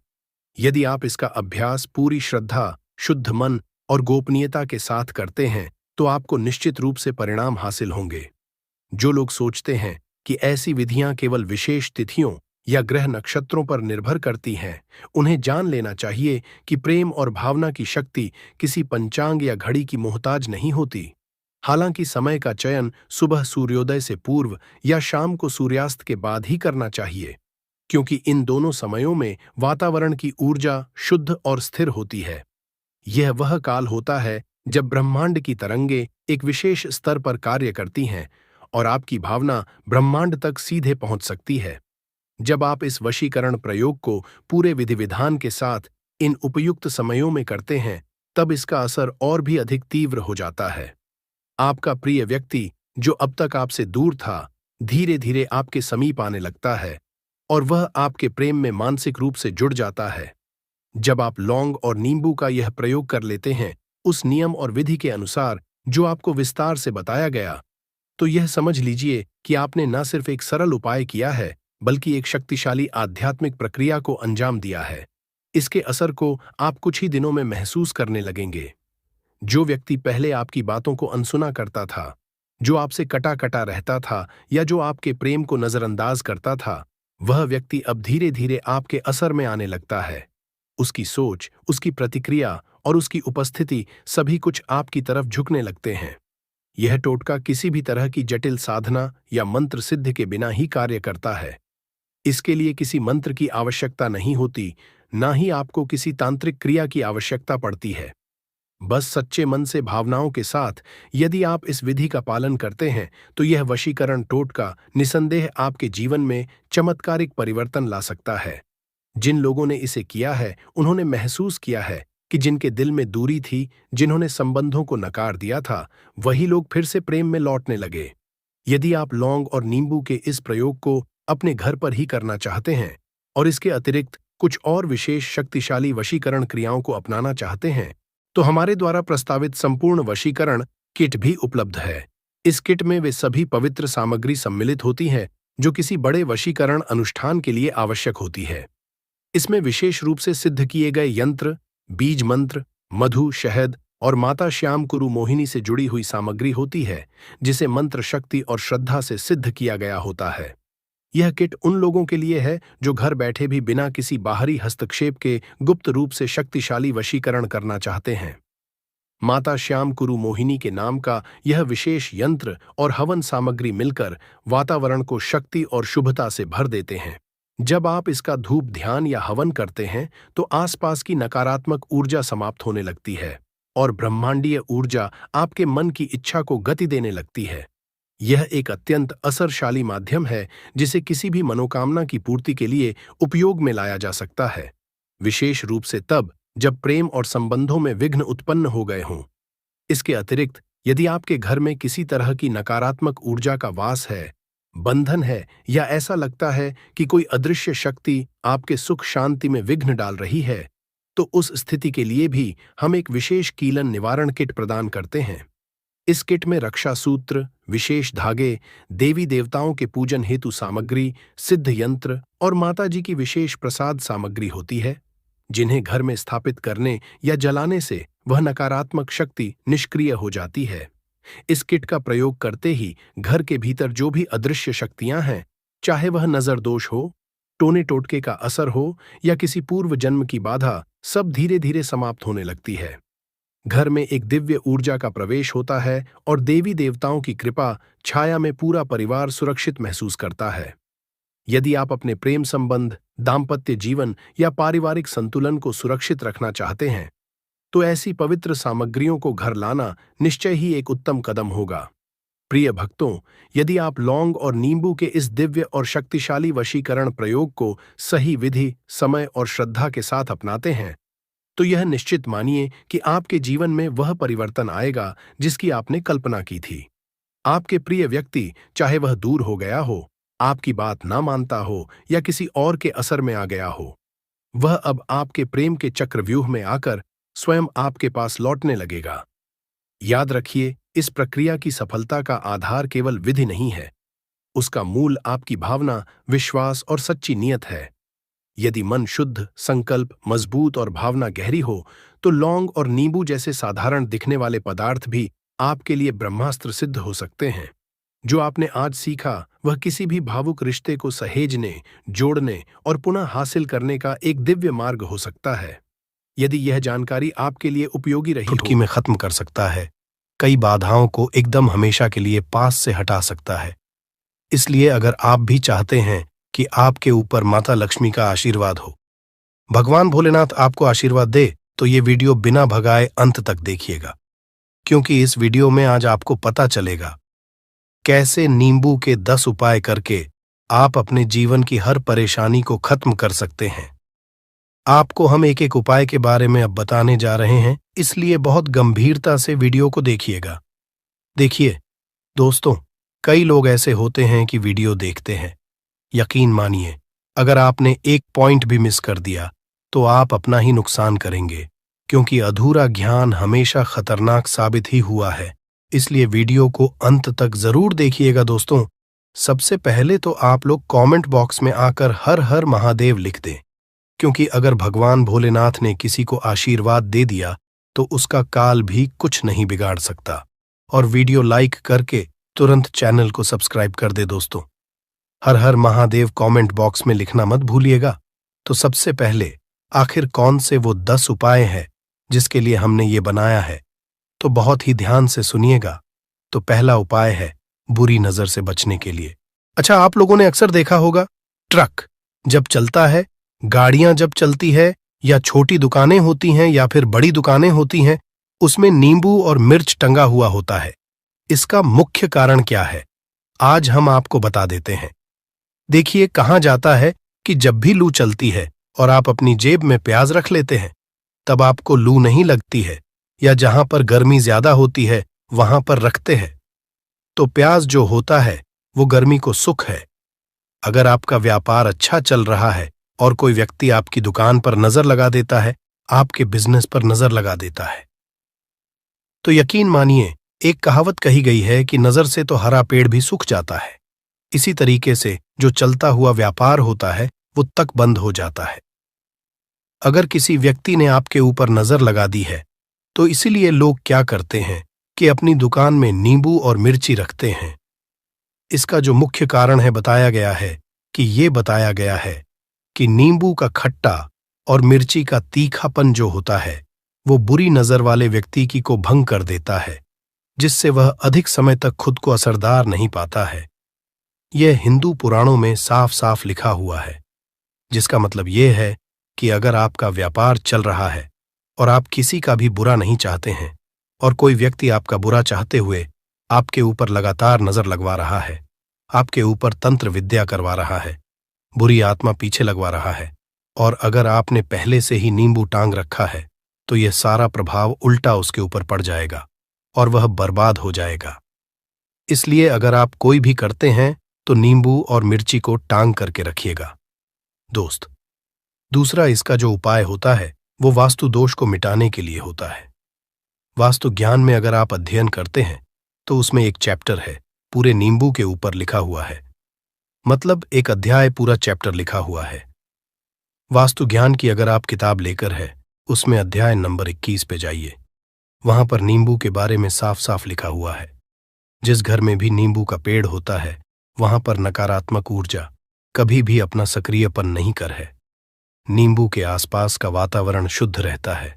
S1: यदि आप इसका अभ्यास पूरी श्रद्धा, शुद्ध मन और गोपनीयता के साथ करते हैं, तो आपको निश्चित रूप से परिणाम हासिल होंगे। जो लोग सोचते हैं कि ऐसी विधियां केवल विशेष तिथियों या ग्रह नक्षत्रों पर निर्भर करती हैं, उन्हें जान लेना चाहिए कि प्रेम और भावना की शक्ति किसी पंचांग या घड़ी की मोहताज नहीं होती। हालांकि समय का चयन सुबह सूर्योदय से पूर्व या शाम को सूर्यास्त के बाद ही करना चाहिए, क्योंकि इन दोनों समयों में वातावरण की ऊर्जा शुद्ध और स्थिर होती है। यह वह काल होता है जब ब्रह्मांड की तरंगें एक विशेष स्तर पर कार्य करती हैं और आपकी भावना ब्रह्मांड तक सीधे पहुंच सकती है। जब आप इस वशीकरण प्रयोग को पूरे विधि विधान के साथ इन उपयुक्त समयों में करते हैं, तब इसका असर और भी अधिक तीव्र हो जाता है। आपका प्रिय व्यक्ति, जो अब तक आपसे दूर था, धीरे धीरे आपके समीप आने लगता है और वह आपके प्रेम में मानसिक रूप से जुड़ जाता है। जब आप लौंग और नींबू का यह प्रयोग कर लेते हैं, उस नियम और विधि के अनुसार जो आपको विस्तार से बताया गया, तो यह समझ लीजिए कि आपने न सिर्फ एक सरल उपाय किया है, बल्कि एक शक्तिशाली आध्यात्मिक प्रक्रिया को अंजाम दिया है। इसके असर को आप कुछ ही दिनों में महसूस करने लगेंगे। जो व्यक्ति पहले आपकी बातों को अनसुना करता था, जो आपसे कटा कटा रहता था या जो आपके प्रेम को नजरअंदाज करता था, वह व्यक्ति अब धीरे धीरे आपके असर में आने लगता है। उसकी सोच, उसकी प्रतिक्रिया और उसकी उपस्थिति सभी कुछ आपकी तरफ झुकने लगते हैं। यह टोटका किसी भी तरह की जटिल साधना या मंत्र सिद्ध के बिना ही कार्य करता है। इसके लिए किसी मंत्र की आवश्यकता नहीं होती, ना ही आपको किसी तांत्रिक क्रिया की आवश्यकता पड़ती है। बस सच्चे मन से भावनाओं के साथ यदि आप इस विधि का पालन करते हैं, तो यह वशीकरण टोटका निसंदेह आपके जीवन में चमत्कारिक परिवर्तन ला सकता है। जिन लोगों ने इसे किया है, उन्होंने महसूस किया है कि जिनके दिल में दूरी थी, जिन्होंने संबंधों को नकार दिया था, वही लोग फिर से प्रेम में लौटने लगे। यदि आप लौंग और नींबू के इस प्रयोग को अपने घर पर ही करना चाहते हैं और इसके अतिरिक्त कुछ और विशेष शक्तिशाली वशीकरण क्रियाओं को अपनाना चाहते हैं, तो हमारे द्वारा प्रस्तावित संपूर्ण वशीकरण किट भी उपलब्ध है। इस किट में वे सभी पवित्र सामग्री सम्मिलित होती हैं जो किसी बड़े वशीकरण अनुष्ठान के लिए आवश्यक होती है। इसमें विशेष रूप से सिद्ध किए गए यंत्र, बीज मंत्र, मधु, शहद और माता श्याम कुरु मोहिनी से जुड़ी हुई सामग्री होती है, जिसे मंत्र शक्ति और श्रद्धा से सिद्ध किया गया होता है। यह किट उन लोगों के लिए है जो घर बैठे भी बिना किसी बाहरी हस्तक्षेप के गुप्त रूप से शक्तिशाली वशीकरण करना चाहते हैं। माता श्याम कुरु मोहिनी के नाम का यह विशेष यंत्र और हवन सामग्री मिलकर वातावरण को शक्ति और शुभता से भर देते हैं। जब आप इसका धूप ध्यान या हवन करते हैं, तो आसपास की नकारात्मक ऊर्जा समाप्त होने लगती है और ब्रह्मांडीय ऊर्जा आपके मन की इच्छा को गति देने लगती है। यह एक अत्यंत असरशाली माध्यम है जिसे किसी भी मनोकामना की पूर्ति के लिए उपयोग में लाया जा सकता है, विशेष रूप से तब जब प्रेम और संबंधों में विघ्न उत्पन्न हो गए हों। इसके अतिरिक्त यदि आपके घर में किसी तरह की नकारात्मक ऊर्जा का वास है, बंधन है या ऐसा लगता है कि कोई अदृश्य शक्ति आपके सुख शांति में विघ्न डाल रही है, तो उस स्थिति के लिए भी हम एक विशेष कीलन निवारण किट प्रदान करते हैं। इस किट में रक्षा सूत्र, विशेष धागे, देवी देवताओं के पूजन हेतु सामग्री, सिद्ध यंत्र और माताजी की विशेष प्रसाद सामग्री होती है, जिन्हें घर में स्थापित करने या जलाने से वह नकारात्मक शक्ति निष्क्रिय हो जाती है। इस किट का प्रयोग करते ही घर के भीतर जो भी अदृश्य शक्तियां हैं, चाहे वह नजर दोष हो, टोने टोटके का असर हो या किसी पूर्व जन्म की बाधा, सब धीरे धीरे समाप्त होने लगती है। घर में एक दिव्य ऊर्जा का प्रवेश होता है और देवी देवताओं की कृपा छाया में पूरा परिवार सुरक्षित महसूस करता है। यदि आप अपने प्रेम संबंध, दाम्पत्य जीवन या पारिवारिक संतुलन को सुरक्षित रखना चाहते हैं, तो ऐसी पवित्र सामग्रियों को घर लाना निश्चय ही एक उत्तम कदम होगा। प्रिय भक्तों, यदि आप लौंग और नींबू के इस दिव्य और शक्तिशाली वशीकरण प्रयोग को सही विधि, समय और श्रद्धा के साथ अपनाते हैं, तो यह निश्चित मानिए कि आपके जीवन में वह परिवर्तन आएगा जिसकी आपने कल्पना की थी। आपके प्रिय व्यक्ति, चाहे वह दूर हो गया हो, आपकी बात ना मानता हो या किसी और के असर में आ गया हो, वह अब आपके प्रेम के चक्रव्यूह में आकर स्वयं आपके पास लौटने लगेगा। याद रखिए, इस प्रक्रिया की सफलता का आधार केवल विधि नहीं है, उसका मूल आपकी भावना, विश्वास और सच्ची नियत है। यदि मन शुद्ध, संकल्प मजबूत और भावना गहरी हो, तो लौंग और नींबू जैसे साधारण दिखने वाले पदार्थ भी आपके लिए ब्रह्मास्त्र सिद्ध हो सकते हैं। जो आपने आज सीखा, वह किसी भी भावुक रिश्ते को सहेजने, जोड़ने और पुनः हासिल करने का एक दिव्य मार्ग हो सकता है। यदि यह जानकारी आपके लिए उपयोगी रही,
S2: चुटकी में खत्म कर सकता है, कई बाधाओं को एकदम हमेशा के लिए पास से हटा सकता है। इसलिए अगर आप भी चाहते हैं कि आपके ऊपर माता लक्ष्मी का आशीर्वाद हो, भगवान भोलेनाथ आपको आशीर्वाद दे, तो ये वीडियो बिना भगाए अंत तक देखिएगा, क्योंकि इस वीडियो में आज आपको पता चलेगा कैसे नींबू के 10 उपाय करके आप अपने जीवन की हर परेशानी को खत्म कर सकते हैं। आपको हम एक एक उपाय के बारे में अब बताने जा रहे हैं, इसलिए बहुत गंभीरता से वीडियो को देखिएगा। देखिए दोस्तों, कई लोग ऐसे होते हैं कि वीडियो देखते हैं, यकीन मानिए अगर आपने एक पॉइंट भी मिस कर दिया तो आप अपना ही नुकसान करेंगे, क्योंकि अधूरा ज्ञान हमेशा खतरनाक साबित ही हुआ है। इसलिए वीडियो को अंत तक जरूर देखिएगा दोस्तों। सबसे पहले तो आप लोग कमेंट बॉक्स में आकर हर हर महादेव लिख दें, क्योंकि अगर भगवान भोलेनाथ ने किसी को आशीर्वाद दे दिया तो उसका काल भी कुछ नहीं बिगाड़ सकता। और वीडियो लाइक करके तुरंत चैनल को सब्सक्राइब कर दे दोस्तों। हर हर महादेव कमेंट बॉक्स में लिखना मत भूलिएगा। तो सबसे पहले आखिर कौन से वो 10 उपाय हैं जिसके लिए हमने ये बनाया है, तो बहुत ही ध्यान से सुनिएगा। तो पहला उपाय है बुरी नजर से बचने के लिए। अच्छा, आप लोगों ने अक्सर देखा होगा, ट्रक जब चलता है, गाड़ियां जब चलती है, या छोटी दुकानें होती हैं या फिर बड़ी दुकानें होती हैं, उसमें नींबू और मिर्च टंगा हुआ होता है। इसका मुख्य कारण क्या है, आज हम आपको बता देते हैं। देखिए, कहा जाता है कि जब भी लू चलती है और आप अपनी जेब में प्याज रख लेते हैं, तब आपको लू नहीं लगती है, या जहां पर गर्मी ज्यादा होती है वहां पर रखते हैं, तो प्याज जो होता है वो गर्मी को सुख है। अगर आपका व्यापार अच्छा चल रहा है और कोई व्यक्ति आपकी दुकान पर नजर लगा देता है, आपके बिजनेस पर नजर लगा देता है, तो यकीन मानिए, एक कहावत कही गई है कि नजर से तो हरा पेड़ भी सूख जाता है। इसी तरीके से जो चलता हुआ व्यापार होता है वो तक बंद हो जाता है। अगर किसी व्यक्ति ने आपके ऊपर नजर लगा दी है, तो इसीलिए लोग क्या करते हैं कि अपनी दुकान में नींबू और मिर्ची रखते हैं। इसका जो मुख्य कारण है बताया गया है कि नींबू का खट्टा और मिर्ची का तीखापन जो होता है वो बुरी नजर वाले व्यक्ति की को भंग कर देता है, जिससे वह अधिक समय तक खुद को असरदार नहीं पाता है। यह हिंदू पुराणों में साफ साफ लिखा हुआ है, जिसका मतलब यह है कि अगर आपका व्यापार चल रहा है और आप किसी का भी बुरा नहीं चाहते हैं, और कोई व्यक्ति आपका बुरा चाहते हुए आपके ऊपर लगातार नजर लगवा रहा है, आपके ऊपर तंत्र विद्या करवा रहा है, बुरी आत्मा पीछे लगवा रहा है, और अगर आपने पहले से ही नींबू टांग रखा है, तो यह सारा प्रभाव उल्टा उसके ऊपर पड़ जाएगा और वह बर्बाद हो जाएगा। इसलिए अगर आप कोई भी करते हैं तो नींबू और मिर्ची को टांग करके रखिएगा दोस्त। दूसरा इसका जो उपाय होता है वो वास्तु दोष को मिटाने के लिए होता है। वास्तु ज्ञान में अगर आप अध्ययन करते हैं तो उसमें एक चैप्टर है पूरे नींबू के ऊपर लिखा हुआ है, मतलब एक अध्याय पूरा चैप्टर लिखा हुआ है। वास्तु ज्ञान की अगर आप किताब लेकर है, उसमें अध्याय नंबर 21 पे जाइए। वहां पर नींबू के बारे में साफ साफ लिखा हुआ है। जिस घर में भी नींबू का पेड़ होता है वहां पर नकारात्मक ऊर्जा कभी भी अपना सक्रियपन नहीं कर है। नींबू के आसपास का वातावरण शुद्ध रहता है।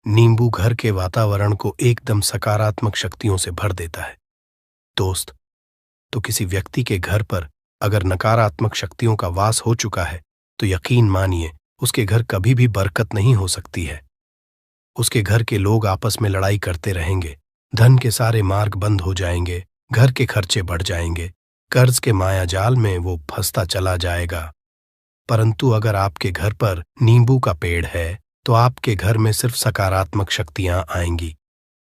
S2: नींबू घर के वातावरण को एकदम सकारात्मक शक्तियों से भर देता है दोस्त। तो किसी व्यक्ति के घर पर अगर नकारात्मक शक्तियों का वास हो चुका है तो यकीन मानिए उसके घर कभी भी बरकत नहीं हो सकती है। उसके घर के लोग आपस में लड़ाई करते रहेंगे, धन के सारे मार्ग बंद हो जाएंगे, घर के खर्चे बढ़ जाएंगे, कर्ज के मायाजाल में वो फंसता चला जाएगा। परंतु अगर आपके घर पर नींबू का पेड़ है तो आपके घर में सिर्फ सकारात्मक शक्तियां आएंगी।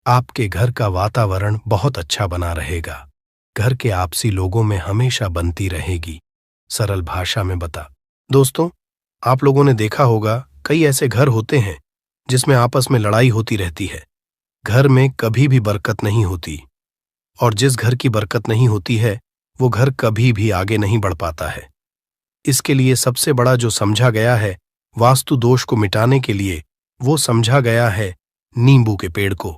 S2: आपके घर का वातावरण बहुत अच्छा बना रहेगा। घर के आपसी लोगों में हमेशा बनती रहेगी। सरल भाषा में बता दोस्तों, आप लोगों ने देखा होगा कई ऐसे घर होते हैं जिसमें आपस में लड़ाई होती रहती है। घर में कभी भी बरकत नहीं होती, और जिस घर की बरकत नहीं होती है वो घर कभी भी आगे नहीं बढ़ पाता है। इसके लिए सबसे बड़ा जो समझा गया है वास्तु दोष को मिटाने के लिए, वो समझा गया है नींबू के पेड़ को।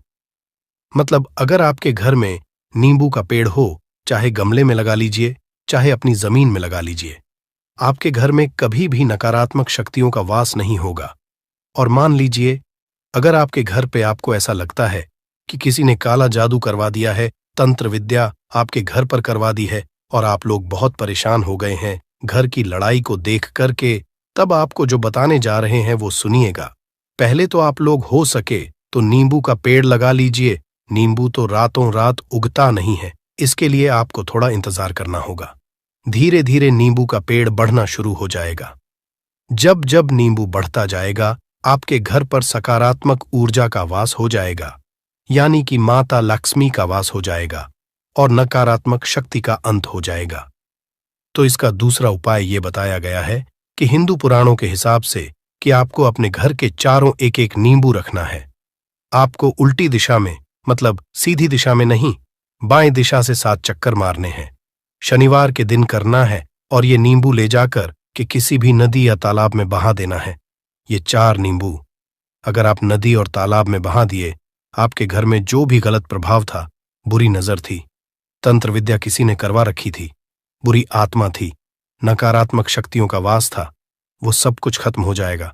S2: मतलब अगर आपके घर में नींबू का पेड़ हो, चाहे गमले में लगा लीजिए, चाहे अपनी जमीन में लगा लीजिए, आपके घर में कभी भी नकारात्मक शक्तियों का वास नहीं होगा। और मान लीजिए अगर आपके घर पे आपको ऐसा लगता है कि किसी ने काला जादू करवा दिया है, तंत्र विद्या आपके घर पर करवा दी है, और आप लोग बहुत परेशान हो गए हैं घर की लड़ाई को देख करके, तब आपको जो बताने जा रहे हैं वो सुनिएगा। पहले तो आप लोग हो सके तो नींबू का पेड़ लगा लीजिए। नींबू तो रातों रात उगता नहीं है, इसके लिए आपको थोड़ा इंतजार करना होगा। धीरे धीरे नींबू का पेड़ बढ़ना शुरू हो जाएगा। जब जब नींबू बढ़ता जाएगा आपके घर पर सकारात्मक ऊर्जा का वास हो जाएगा, यानी कि माता लक्ष्मी का वास हो जाएगा और नकारात्मक शक्ति का अंत हो जाएगा। तो इसका दूसरा उपाय ये बताया गया है कि हिंदू पुराणों के हिसाब से कि आपको अपने घर के चारों एक एक नींबू रखना है। आपको उल्टी दिशा में मतलब सीधी दिशा में नहीं, बाएं दिशा से 7 चक्कर मारने हैं। शनिवार के दिन करना है और ये नींबू ले जाकर कि किसी भी नदी या तालाब में बहा देना है। ये 4 नींबू अगर आप नदी और तालाब में बहा दिए, आपके घर में जो भी गलत प्रभाव था, बुरी नजर थी, तंत्र विद्या किसी ने करवा रखी थी, बुरी आत्मा थी, नकारात्मक शक्तियों का वास था, वो सब कुछ खत्म हो जाएगा।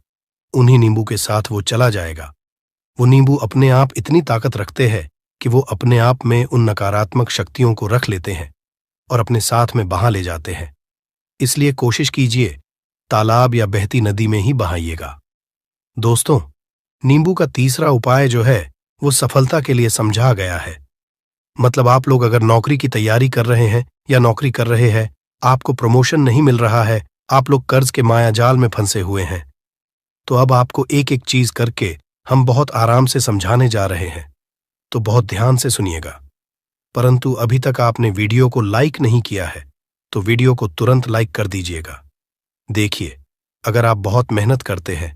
S2: उन्हीं नींबू के साथ वो चला जाएगा। वो नींबू अपने आप इतनी ताकत रखते हैं कि वो अपने आप में उन नकारात्मक शक्तियों को रख लेते हैं और अपने साथ में बहा ले जाते हैं। इसलिए कोशिश कीजिए तालाब या बहती नदी में ही बहाइएगा। दोस्तों, नींबू का तीसरा उपाय जो है वो सफलता के लिए समझा गया है। मतलब आप लोग अगर नौकरी की तैयारी कर रहे हैं या नौकरी कर रहे हैं, आपको प्रमोशन नहीं मिल रहा है, आप लोग कर्ज के मायाजाल में फंसे हुए हैं, तो अब आपको एक एक चीज करके हम बहुत आराम से समझाने जा रहे हैं, तो बहुत ध्यान से सुनिएगा। परंतु अभी तक आपने वीडियो को लाइक नहीं किया है तो वीडियो को तुरंत लाइक कर दीजिएगा। देखिए, अगर आप बहुत मेहनत करते हैं,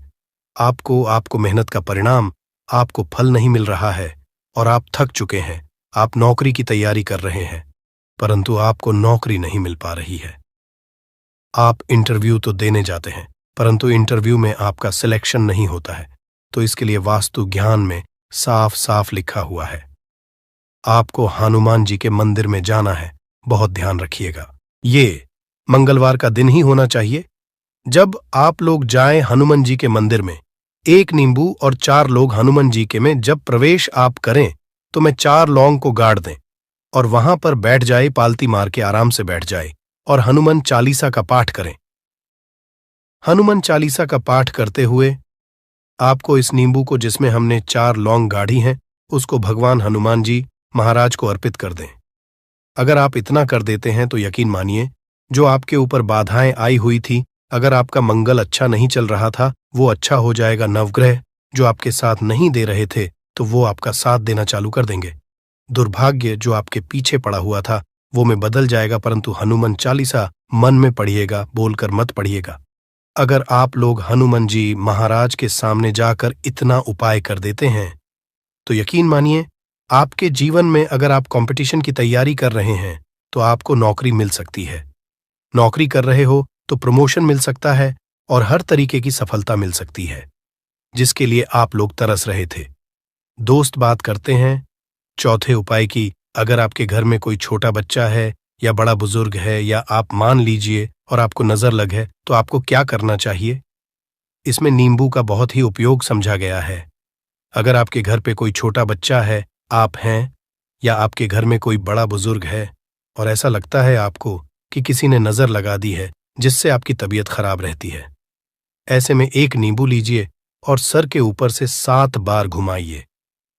S2: आपको मेहनत का परिणाम, आपको फल नहीं मिल रहा है और आप थक चुके हैं, आप नौकरी की तैयारी कर रहे हैं परंतु आपको नौकरी नहीं मिल पा रही है। आप इंटरव्यू तो देने जाते हैं परंतु इंटरव्यू में आपका सिलेक्शन नहीं होता है, तो इसके लिए वास्तु ज्ञान में साफ साफ लिखा हुआ है, आपको हनुमान जी के मंदिर में जाना है। बहुत ध्यान रखिएगा, ये मंगलवार का दिन ही होना चाहिए। जब आप लोग जाएं हनुमान जी के मंदिर में, 1 नींबू और 4 लोग हनुमान जी के में जब प्रवेश आप करें तो मैं 4 लौंग को गाड़ दें और वहां पर बैठ जाए, पालती मार के आराम से बैठ जाए और हनुमान चालीसा का पाठ करें। हनुमान चालीसा का पाठ करते हुए आपको इस नींबू को जिसमें हमने 4 लौंग गाढ़ी हैं उसको भगवान हनुमान जी महाराज को अर्पित कर दें। अगर आप इतना कर देते हैं तो यकीन मानिए, जो आपके ऊपर बाधाएं आई हुई थी, अगर आपका मंगल अच्छा नहीं चल रहा था, वो अच्छा हो जाएगा। नवग्रह जो आपके साथ नहीं दे रहे थे तो वो आपका साथ देना चालू कर देंगे। दुर्भाग्य जो आपके पीछे पड़ा हुआ था वो में बदल जाएगा। परंतु हनुमान चालीसा मन में पढ़िएगा, बोलकर मत पढ़िएगा। अगर आप लोग हनुमान जी महाराज के सामने जाकर इतना उपाय कर देते हैं तो यकीन मानिए, आपके जीवन में अगर आप कंपटीशन की तैयारी कर रहे हैं तो आपको नौकरी मिल सकती है। नौकरी कर रहे हो तो प्रमोशन मिल सकता है और हर तरीके की सफलता मिल सकती है, जिसके लिए आप लोग तरस रहे थे। दोस्त बात करते हैं चौथे उपाय की। अगर आपके घर में कोई छोटा बच्चा है या बड़ा बुजुर्ग है या आप मान लीजिए और आपको नजर लग है, तो आपको क्या करना चाहिए? इसमें नींबू का बहुत ही उपयोग समझा गया है। अगर आपके घर पे कोई छोटा बच्चा है, आप हैं, या आपके घर में कोई बड़ा बुजुर्ग है और ऐसा लगता है आपको कि किसी ने नजर लगा दी है जिससे आपकी तबीयत खराब रहती है, ऐसे में 1 नींबू लीजिए और सर के ऊपर से 7 बार घुमाइए।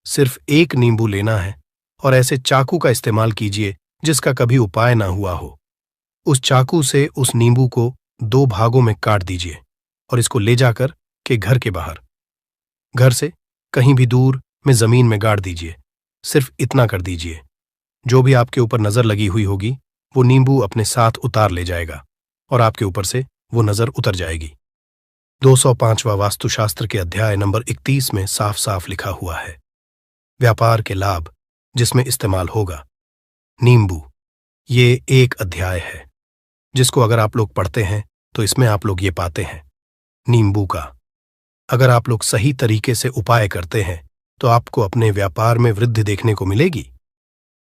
S2: सिर्फ 1 नींबू लेना है और ऐसे चाकू का इस्तेमाल कीजिए जिसका कभी उपाय ना हुआ हो। उस चाकू से उस नींबू को 2 भागों में काट दीजिए और इसको ले जाकर के घर के बाहर, घर से कहीं भी दूर में जमीन में गाड़ दीजिए। सिर्फ इतना कर दीजिए, जो भी आपके ऊपर नजर लगी हुई होगी वो नींबू अपने साथ उतार ले जाएगा और आपके ऊपर से वो नजर उतर जाएगी। 205वां वास्तुशास्त्र के अध्याय नंबर 31 में साफ साफ लिखा हुआ है, व्यापार के लाभ जिसमें इस्तेमाल होगा नींबू। ये एक अध्याय है जिसको अगर आप लोग पढ़ते हैं तो इसमें आप लोग ये पाते हैं नींबू का अगर आप लोग सही तरीके से उपाय करते हैं तो आपको अपने व्यापार में वृद्धि देखने को मिलेगी।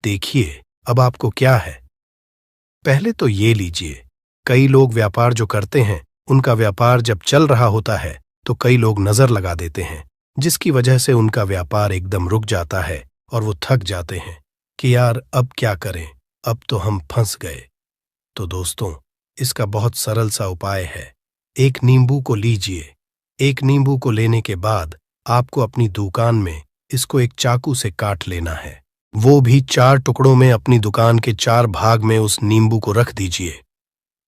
S2: देखिए अब आपको क्या है। पहले तो ये लीजिए, कई लोग व्यापार जो करते हैं उनका व्यापार जब चल रहा होता है तो कई लोग नजर लगा देते हैं, जिसकी वजह से उनका व्यापार एकदम रुक जाता है और वो थक जाते हैं कि यार अब क्या करें, अब तो हम फंस गए। तो दोस्तों, इसका बहुत सरल सा उपाय है। 1 नींबू को लीजिए। 1 नींबू को लेने के बाद आपको अपनी दुकान में इसको एक चाकू से काट लेना है। वो भी 4 टुकड़ों में अपनी दुकान के 4 भाग में उस नींबू को रख दीजिए।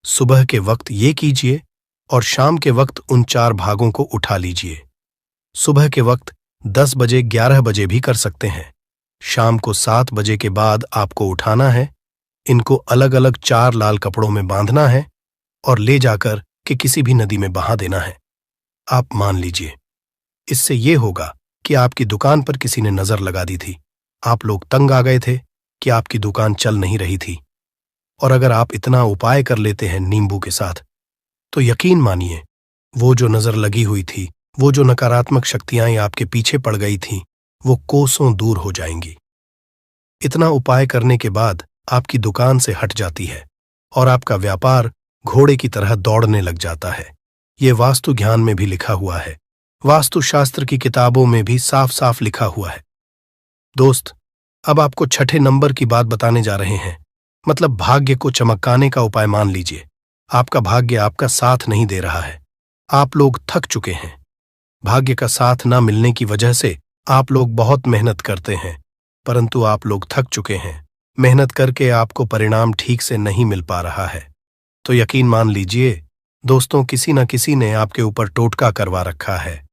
S2: सुबह के वक्त ये कीजिए और शाम के वक्त उन 4 भागों को उठा लीजिए। सुबह के वक्त 10 बजे 11 बजे भी कर सकते हैं। शाम को 7 बजे के बाद आपको उठाना है। इनको अलग अलग 4 लाल कपड़ों में बांधना है और ले जाकर के किसी भी नदी में बहा देना है। आप मान लीजिए, इससे ये होगा कि आपकी दुकान पर किसी ने नजर लगा दी थी आप लोग तंग आ गए थे कि आपकी दुकान चल नहीं रही थी, और अगर आप इतना उपाय कर लेते हैं नींबू के साथ, तो यकीन मानिए वो जो नजर लगी हुई थी, वो जो नकारात्मक शक्तियां आपके पीछे पड़ गई थीं, वो कोसों दूर हो जाएंगी। इतना उपाय करने के बाद आपकी दुकान से हट जाती है और आपका व्यापार घोड़े की तरह दौड़ने लग जाता है। ये वास्तु ज्ञान में भी लिखा हुआ है, वास्तुशास्त्र की किताबों में भी साफ साफ लिखा हुआ है। दोस्त, अब आपको छठे नंबर की बात बताने जा रहे हैं, मतलब भाग्य को चमकाने का उपाय। मान लीजिए आपका भाग्य आपका साथ नहीं दे रहा है, आप लोग थक चुके हैं। भाग्य का साथ ना मिलने की वजह से आप लोग बहुत मेहनत करते हैं, परंतु आप लोग थक चुके हैं। मेहनत करके आपको परिणाम ठीक से नहीं मिल पा रहा है। तो यकीन मान लीजिए दोस्तों, किसी न किसी ने आपके ऊपर टोटका करवा रखा है।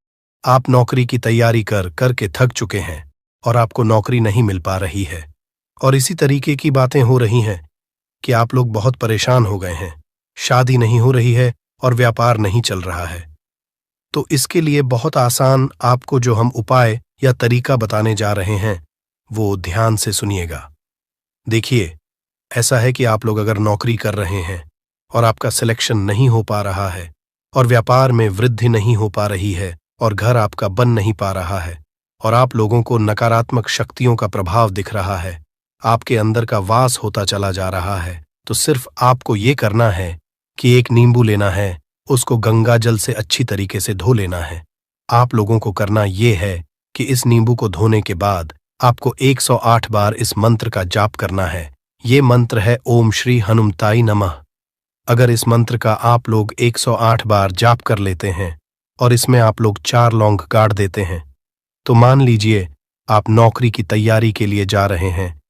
S2: आप नौकरी की तैयारी करके थक चुके हैं और आपको नौकरी नहीं मिल पा रही है, और इसी तरीके की बातें हो रही हैं कि आप लोग बहुत परेशान हो गए हैं। शादी नहीं हो रही है और व्यापार नहीं चल रहा है। तो इसके लिए बहुत आसान आपको जो हम उपाय या तरीका बताने जा रहे हैं, वो ध्यान से सुनिएगा। देखिए, ऐसा है कि आप लोग अगर नौकरी कर रहे हैं और आपका सिलेक्शन नहीं हो पा रहा है, और व्यापार में वृद्धि नहीं हो पा रही है, और घर आपका बन नहीं पा रहा है, और आप लोगों को नकारात्मक शक्तियों का प्रभाव दिख रहा है, आपके अंदर का वास होता चला जा रहा है, तो सिर्फ आपको ये करना है कि एक नींबू लेना है, उसको गंगा जल से अच्छी तरीके से धो लेना है। आप लोगों को करना ये है कि इस नींबू को धोने के बाद आपको 108 बार इस मंत्र का जाप करना है। ये मंत्र है ओम श्री हनुमताई नमः। अगर इस मंत्र का आप लोग 108 बार जाप कर लेते हैं और इसमें आप लोग 4 लौंग गाड़ देते हैं, तो मान लीजिए आप नौकरी की तैयारी के लिए जा रहे हैं